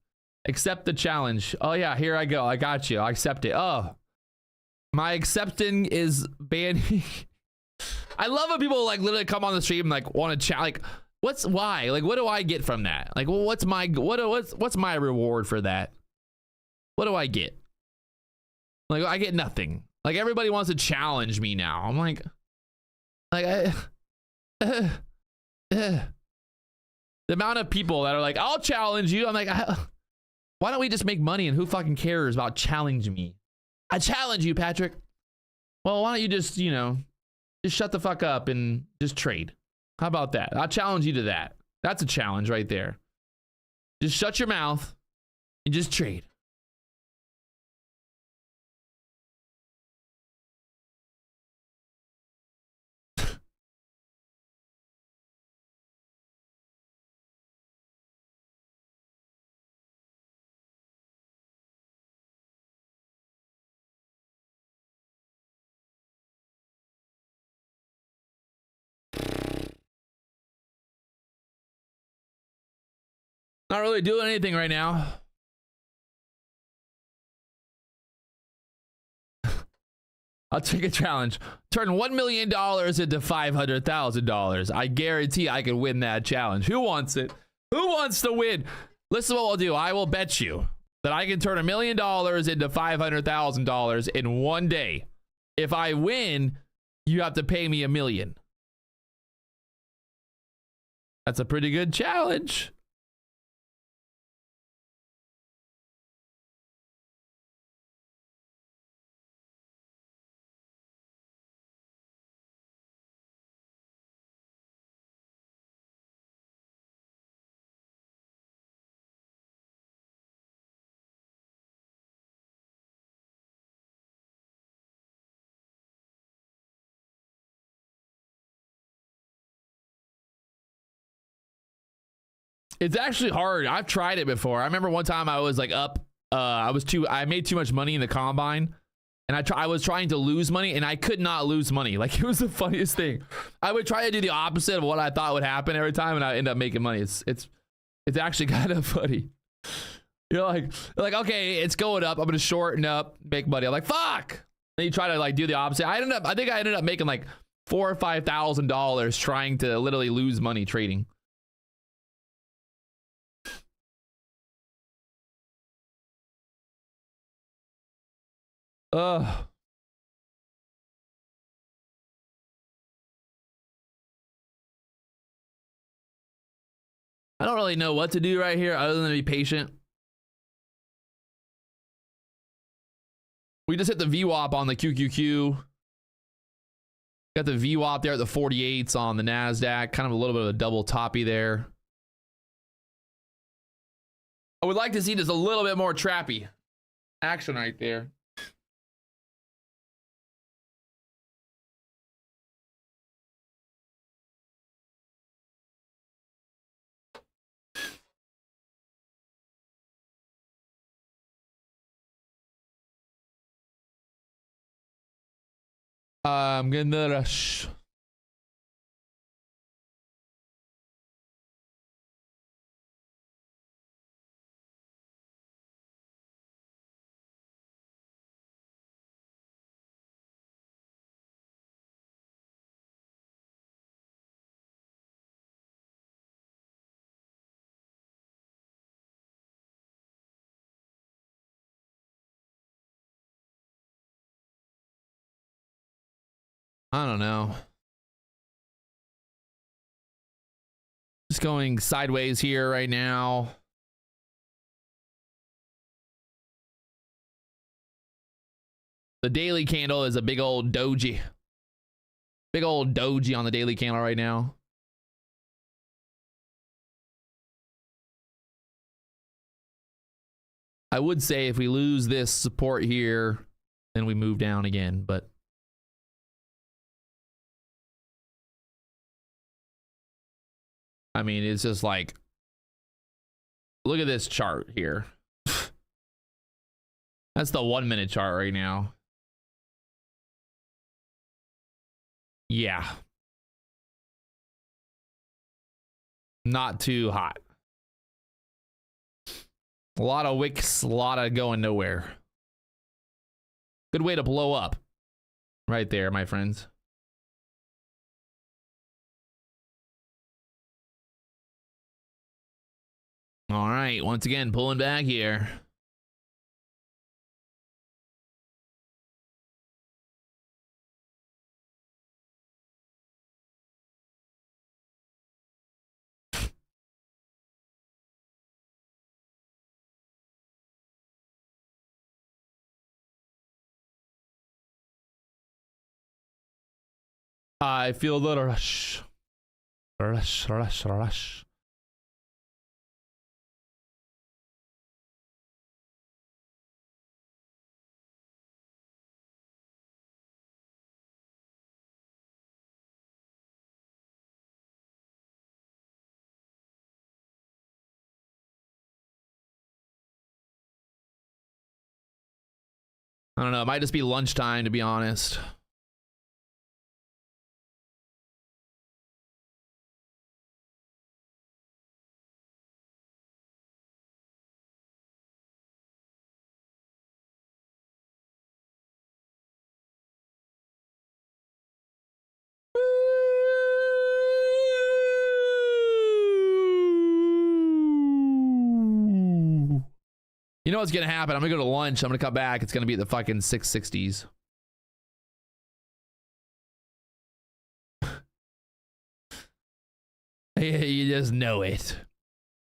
Accept the challenge. Oh yeah, here I go. I got you. I accept it. Oh, my accepting is banning. I love when people like literally come on the stream and like want to chat. Like, why? Like, what do I get from that? Like, well, what's my reward for that? What do I get? Like, I get nothing. Like, everybody wants to challenge me now. I'm like the amount of people that are like, I'll challenge you. I'm like, why don't we just make money and who fucking cares about challenging me? I challenge you, Patrick. Well, why don't you just, you know, just shut the fuck up and just trade? How about that? I'll challenge you to that. That's a challenge right there. Just shut your mouth and just trade. Not really doing anything right now. I'll take a challenge. Turn $1 million into $500,000. I guarantee I can win that challenge. Who wants it? Who wants to win? Listen to what we'll do. I will bet you that I can turn $1 million into $500,000 in one day. If I win, you have to pay me $1 million. That's a pretty good challenge. It's actually hard. I've tried it before. I remember one time I was like up, I made too much money in the combine, and I was trying to lose money, and I could not lose money. Like, it was the funniest thing. I would try to do the opposite of what I thought would happen every time, and I end up making money. It's actually kind of funny. You're like, okay, it's going up. I'm gonna shorten up, make money. I'm like, fuck. And you try to like do the opposite. I think I ended up making like $4,000 or $5,000 trying to literally lose money trading. I don't really know what to do right here other than be patient. We just hit the VWAP on the QQQ. Got the VWAP there at the 48s on the NASDAQ. Kind of a little bit of a double toppy there. I would like to see just a little bit more trappy action right there. I'm gonna rush. I don't know. Just going sideways here right now. The daily candle is a big old doji. Big old doji on the daily candle right now. I would say if we lose this support here, then we move down again, but I mean, it's just like, look at this chart here. That's the 1 minute chart right now. Yeah. Not too hot. A lot of wicks, a lot of going nowhere. Good way to blow up. Right there, my friends. All right, once again, pulling back here. I feel the rush. Rush, rush, rush. I don't know. It might just be lunchtime, to be honest. You know what's gonna happen? I'm gonna go to lunch. I'm gonna come back. It's gonna be at the fucking 660s. You just know it.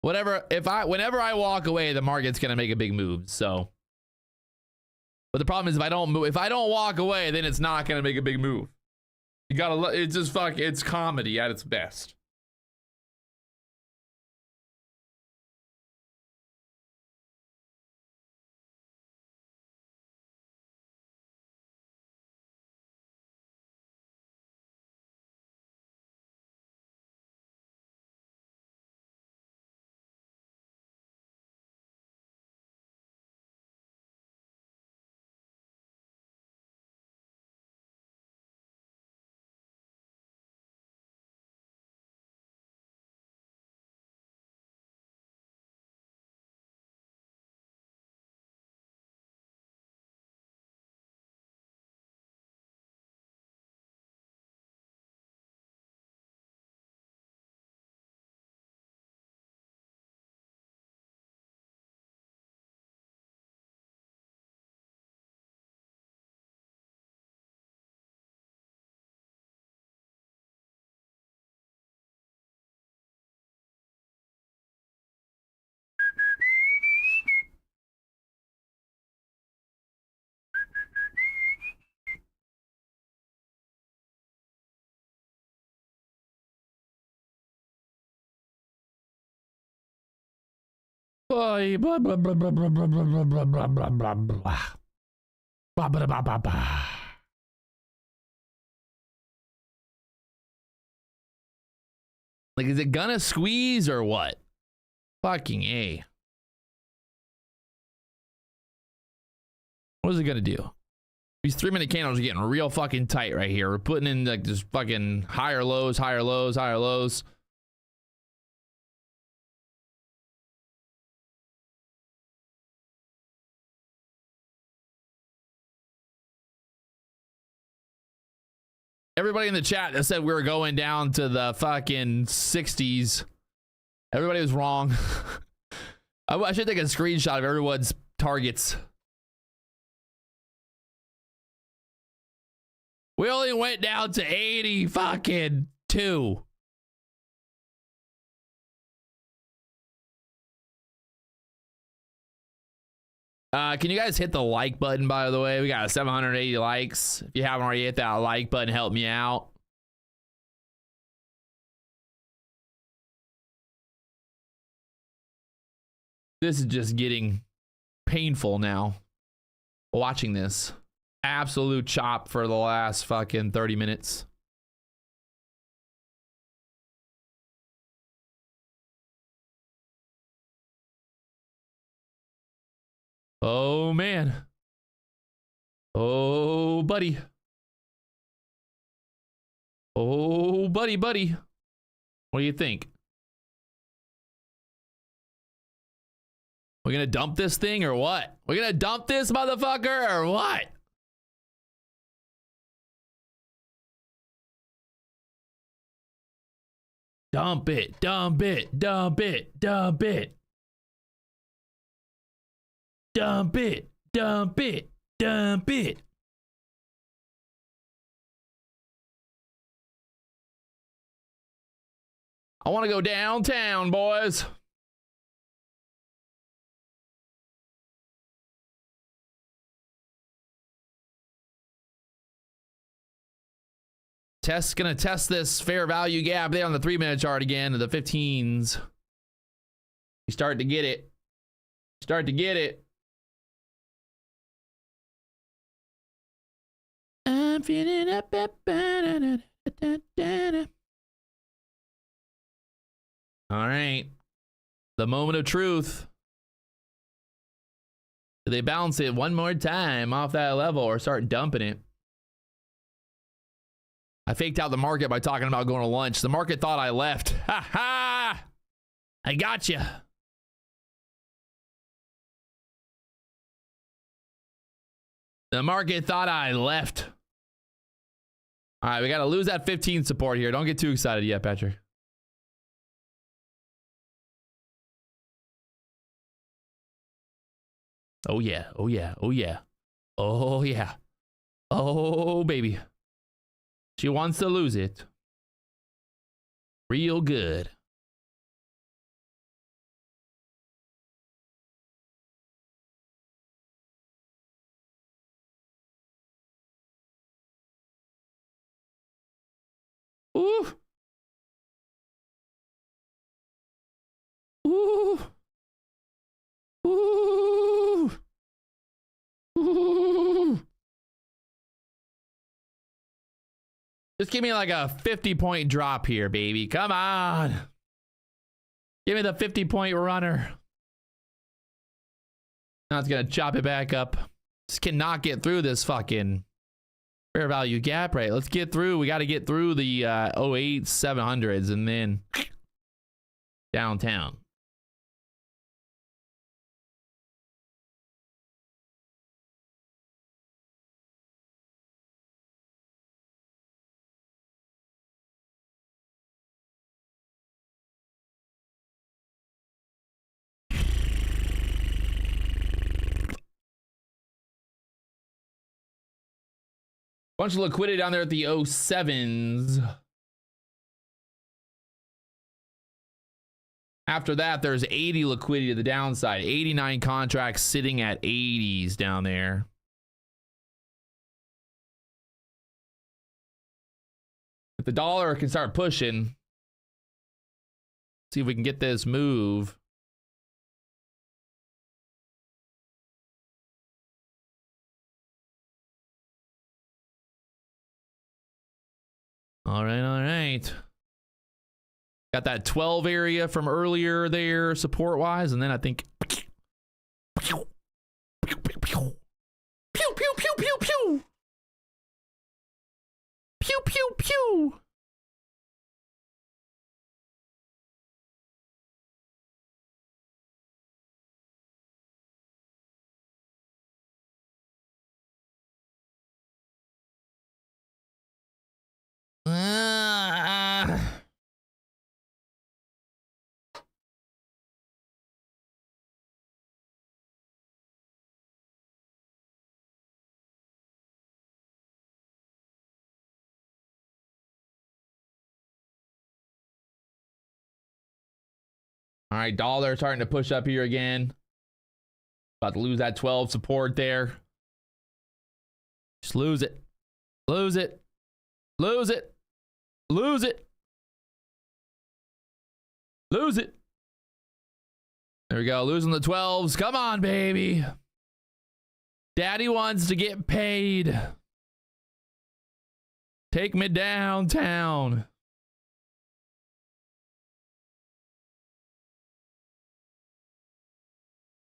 Whatever. Whenever I walk away, the market's gonna make a big move. So, but the problem is if I don't move, if I don't walk away, then it's not gonna make a big move. You gotta. It's just it's comedy at its best. Blah, blah, blah, blah, blah, blah, blah, blah, blah, blah, blah, blah, blah, blah. Blah, blah, blah, blah, blah. Like, is it gonna squeeze or what? Fucking A. What is it gonna do? These 3-minute candles are getting real fucking tight right here. We're putting in like just fucking higher lows, higher lows, higher lows. Everybody in the chat that said we were going down to the fucking 60s. Everybody was wrong. I should take a screenshot of everyone's targets. We only went down to 80 fucking 2. Can you guys hit the like button, by the way? We got 780 likes. If you haven't already hit that like button, help me out. This is just getting painful now. Watching this. Absolute chop for the last fucking 30 minutes. Oh, man. Oh, buddy. Oh, buddy. What do you think? We're gonna dump this thing or what? We're gonna dump this motherfucker or what? Dump it. Dump it. Dump it. Dump it. I want to go downtown, boys. Gonna test this fair value gap there on the 3-minute chart again, the 15s. You start to get it. Start to get it. I'm feeling up. All right. The moment of truth. Do they bounce it one more time off that level or start dumping it? I faked out the market by talking about going to lunch. The market thought I left. Ha ha! I got you. The market thought I left. All right, we got to lose that 15 support here. Don't get too excited yet, Patrick. Oh yeah, oh yeah, oh yeah. Oh yeah. Oh baby. She wants to lose it. Real good. Ooh. Ooh. Ooh. Ooh. Just give me like a 50-point drop here, baby. Come on. Give me the 50-point runner. Now it's going to chop it back up. Just cannot get through this fucking fair value gap, right? Let's get through. We got to get through the 08 700s and then downtown. Bunch of liquidity down there at the 07s. After that, there's 80 liquidity to the downside. 89 contracts sitting at 80s down there. If the dollar can start pushing, see if we can get this move. All right, all right. Got that 12 area from earlier there, support-wise, and then I think... Pew, pew, pew, pew. Pew, pew, pew, pew, pew. Pew, pew, pew. All right, dollar starting to push up here again. About to lose that 12 support there. Just lose it. Lose it. Lose it. Lose it. Lose it. There we go. Losing the 12s. Come on, baby. Daddy wants to get paid. Take me downtown.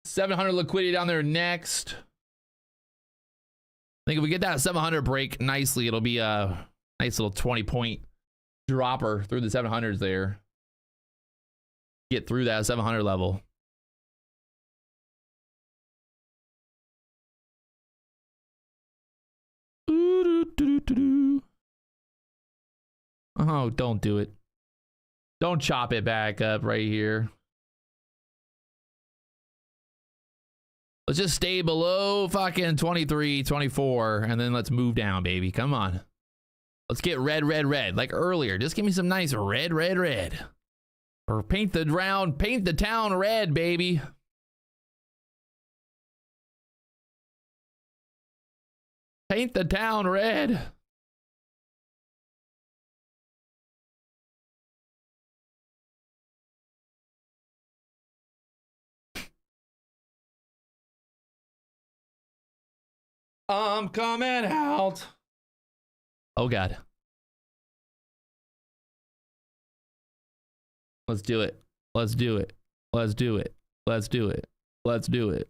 $700 liquidity down there next. I think if we get that 700 break nicely, it'll be a nice little 20-point dropper through the 700s there. Get through that 700 level. Oh, don't do it. Don't chop it back up right here. Let's just stay below fucking 23, 24, and then let's move down, baby. Come on. Let's get red, red, red. Like earlier. Just give me some nice red, red, red. Or paint the town red, baby. Paint the town red. I'm coming out. Oh, God. Let's do it. Let's do it. Let's do it. Let's do it. Let's do it.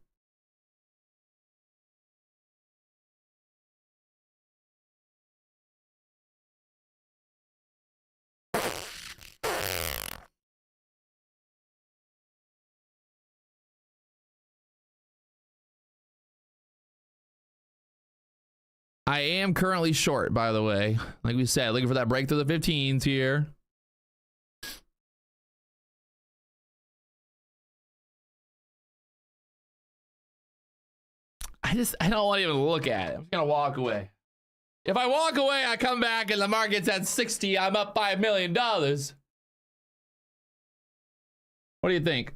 I am currently short, by the way. Like we said, looking for that break through the 15s here. I don't want to even look at it. I'm just gonna walk away. If I walk away, I come back and the market's at 60. I'm up $5 million. What do you think?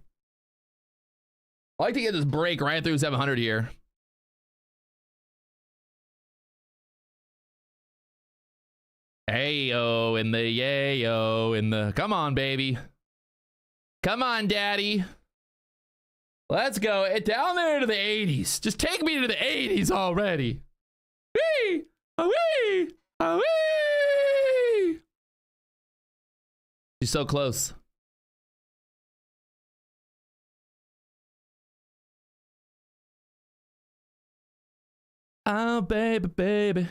I like to get this break right through 700 here. Hey-yo, in the yayo, in the... Come on, baby. Come on, daddy. Let's go. Down there to the 80s. Just take me to the 80s already. Wee! Wee! Wee! She's so close. Oh, baby, baby.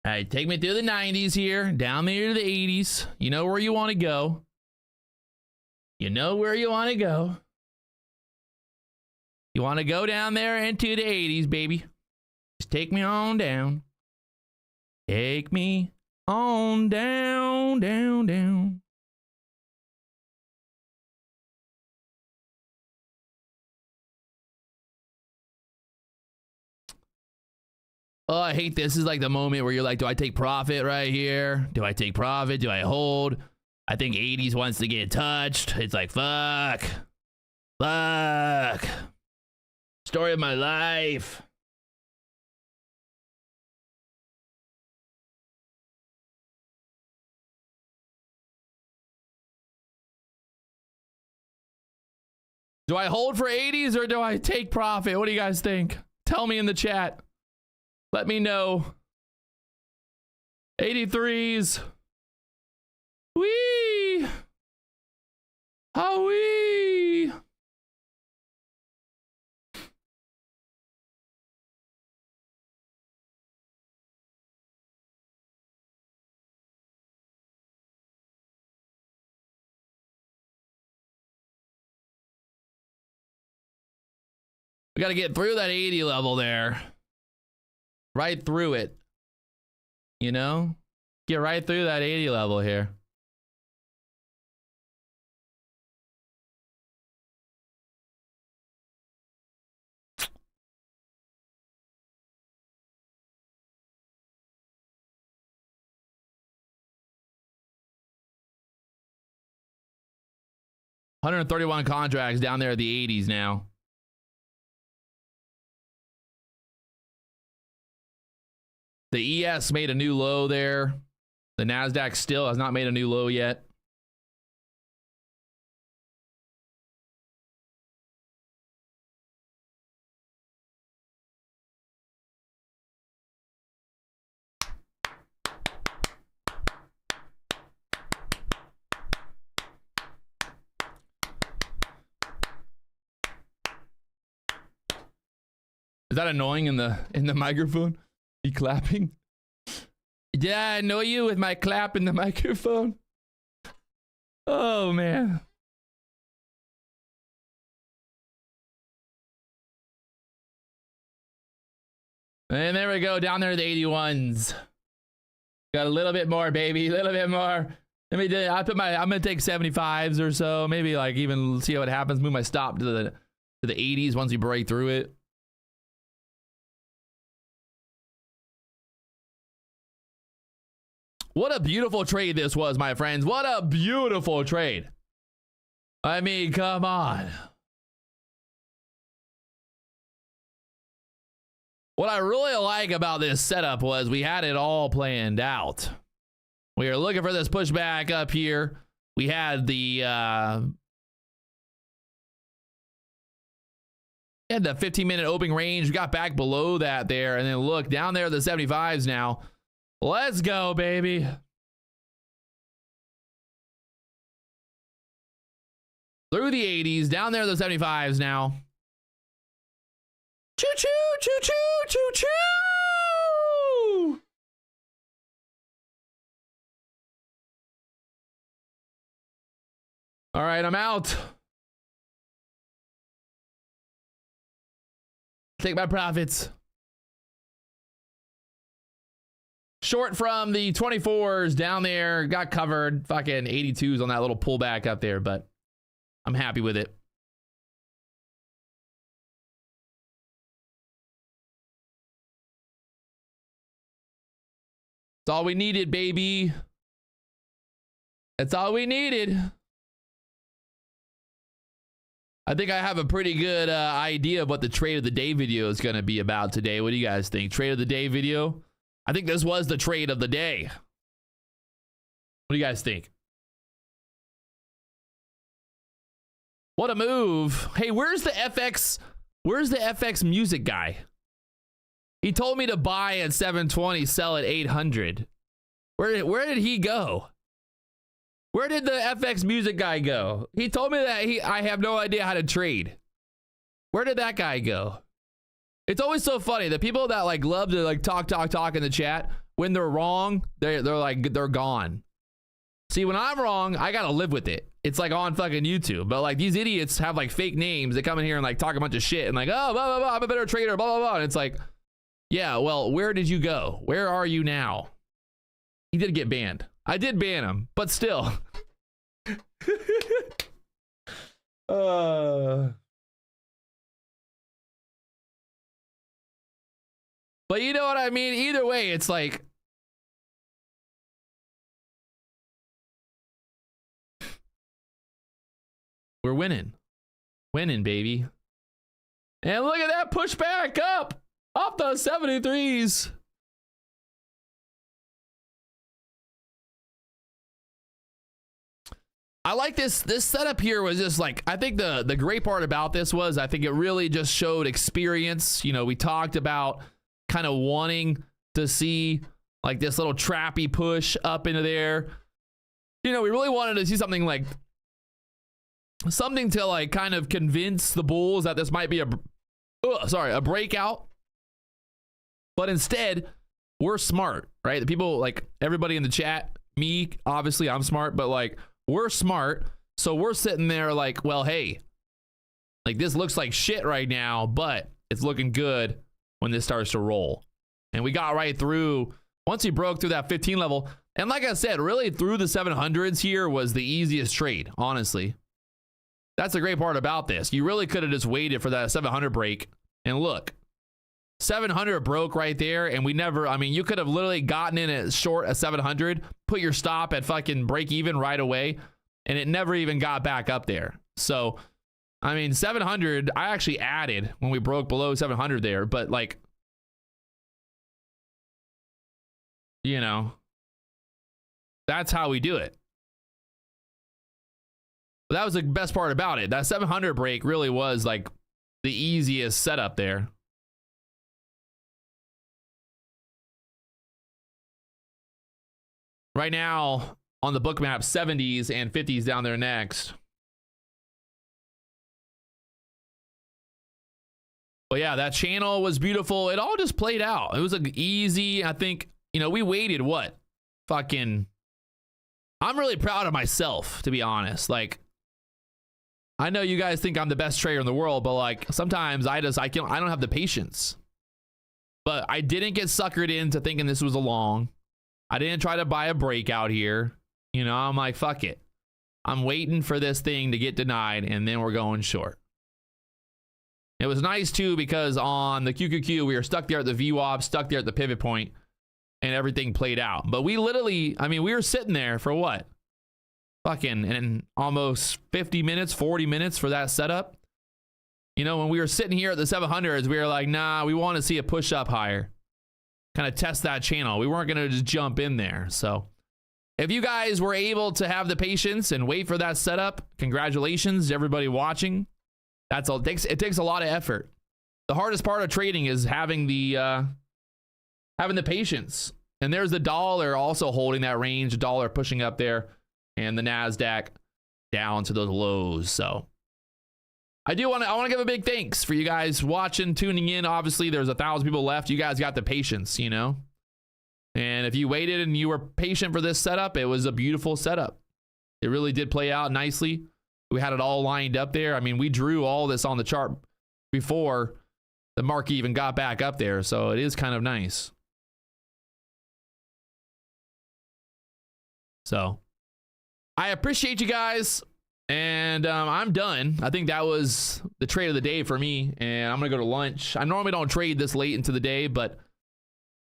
All right, take me through the 90s here, down there to the 80s. You know where you want to go. You know where you want to go. You want to go down there into the 80s, baby. Just take me on down. Take me on down, down, down. Oh, I hate this. This is like the moment where you're like, do I take profit right here? Do I take profit? Do I hold? I think 80s wants to get touched. It's like, fuck. Fuck. Story of my life. Do I hold for 80s or do I take profit? What do you guys think? Tell me in the chat. Let me know. 83s. Wee. How-wee. We got to get through that 80 level there. Right through it. You know? Get right through that 80 level here. $131 contracts down there at the 80s now. The ES made a new low there. The NASDAQ still has not made a new low yet. Is that annoying in the microphone? You clapping? Did I annoy you with my clap in the microphone? Oh man. And there we go, down there to the 81s. Got a little bit more, baby, a little bit more. Let me do, I'm gonna take 75s or so, maybe like even see what happens. Move my stop to the 80s once we break through it. What a beautiful trade this was, my friends. What a beautiful trade. I mean, come on. What I really like about this setup was we had it all planned out. We were looking for this pushback up here. We had the 15-minute opening range. We got back below that there, and then look down there, the 75s now. Let's go, baby. Through the 80s, down there, the 75s now. Choo choo, choo choo, choo choo. All right, I'm out. Take my profits. Short from the 24s down there, got covered. Fucking 82s on that little pullback up there, but I'm happy with it. That's all we needed, baby. That's all we needed. I think I have a pretty good idea of what the trade of the day video is going to be about today. What do you guys think? Trade of the day video? I think this was the trade of the day. What do you guys think? What a move. Hey, where's the FX? Where's the FX music guy? He told me to buy at 720, sell at 800. Where did he go? Where did the FX music guy go? He told me that I have no idea how to trade. Where did that guy go? It's always so funny. The people that like love to like talk in the chat, when they're wrong, they're gone. See, when I'm wrong, I gotta live with it. It's like on fucking YouTube. But like these idiots have like fake names. They come in here and like talk a bunch of shit and like, oh, blah, blah, blah, I'm a better trader, blah, blah, blah. And it's like, yeah, well, where did you go? Where are you now? He did get banned. I did ban him, but still. But you know what I mean? Either way, it's like, we're winning. Winning, baby. And look at that push back up off the 73s. I like this setup here was just like, I think the great part about this was I think it really just showed experience. You know, we talked about kind of wanting to see like this little trappy push up into there. You know, we really wanted to see something like something to like kind of convince the bulls that this might be a breakout. But instead, we're smart, right? The people, like everybody in the chat, me, obviously I'm smart, but like we're smart. So we're sitting there like, well, hey, like this looks like shit right now, but it's looking good when this starts to roll. And we got right through, once he broke through that 15 level. And like I said, really through the 700s here was the easiest trade, honestly. That's the great part about this. You really could have just waited for that 700 break. And look, 700 broke right there. And we never, I mean, you could have literally gotten in at short at 700, put your stop at fucking break even right away. And it never even got back up there. So, I mean, 700, I actually added when we broke below 700 there. But like, you know, that's how we do it. But that was the best part about it. That 700 break really was like the easiest setup there. Right now on the book map, 70s and 50s down there next. But yeah, that channel was beautiful. It all just played out. It was like easy. I think, you know, we waited what? Fucking, I'm really proud of myself, to be honest. Like, I know you guys think I'm the best trader in the world, but like sometimes I don't have the patience. but I didn't get suckered into thinking this was a long. I didn't try to buy a breakout here. You know, I'm like, fuck it. I'm waiting for this thing to get denied, and then we're going short. It was nice too, because on the QQQ, we were stuck there at the VWAP, stuck there at the pivot point, and everything played out. But we literally, I mean, we were sitting there for what? Fucking and almost 50 minutes, 40 minutes for that setup. You know, when we were sitting here at the 700s, we were like, nah, we want to see a push up higher. Kind of test that channel. We weren't going to just jump in there. So if you guys were able to have the patience and wait for that setup, congratulations to everybody watching. That's all. It takes a lot of effort. The hardest part of trading is having the patience. And there's the dollar also holding that range, the dollar pushing up there, and the NASDAQ down to those lows. So I want to give a big thanks for you guys watching, tuning in. Obviously, there's 1,000 people left. You guys got the patience, you know. And if you waited and you were patient for this setup, it was a beautiful setup. It really did play out nicely. We had it all lined up there. I mean, we drew all this on the chart before the market even got back up there. So it is kind of nice. So I appreciate you guys. And I'm done. I think that was the trade of the day for me. And I'm going to go to lunch. I normally don't trade this late into the day, but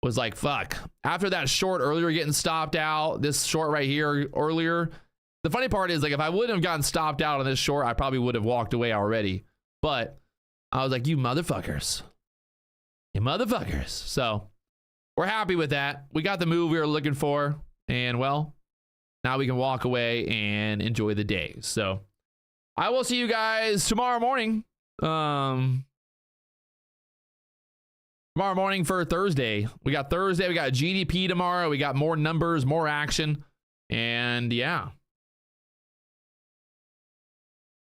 was like, fuck. After that short earlier getting stopped out, this short right here earlier. The funny part is, like, if I wouldn't have gotten stopped out on this short, I probably would have walked away already. But I was like, you motherfuckers. You motherfuckers. So we're happy with that. We got the move we were looking for. And, well, now we can walk away and enjoy the day. So I will see you guys tomorrow morning. Tomorrow morning for Thursday. We got Thursday. We got GDP tomorrow. We got more numbers, more action. And yeah.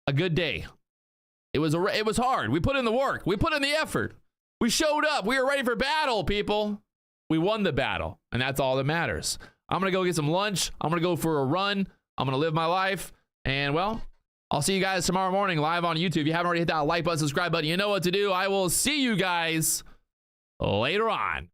A good day. It was hard. We put in the work. We put in the effort. We showed up. We were ready for battle, people. We won the battle. And that's all that matters. I'm going to go get some lunch. I'm going to go for a run. I'm going to live my life. And, well, I'll see you guys tomorrow morning live on YouTube. If you haven't already hit that like button, subscribe button, you know what to do. I will see you guys later on.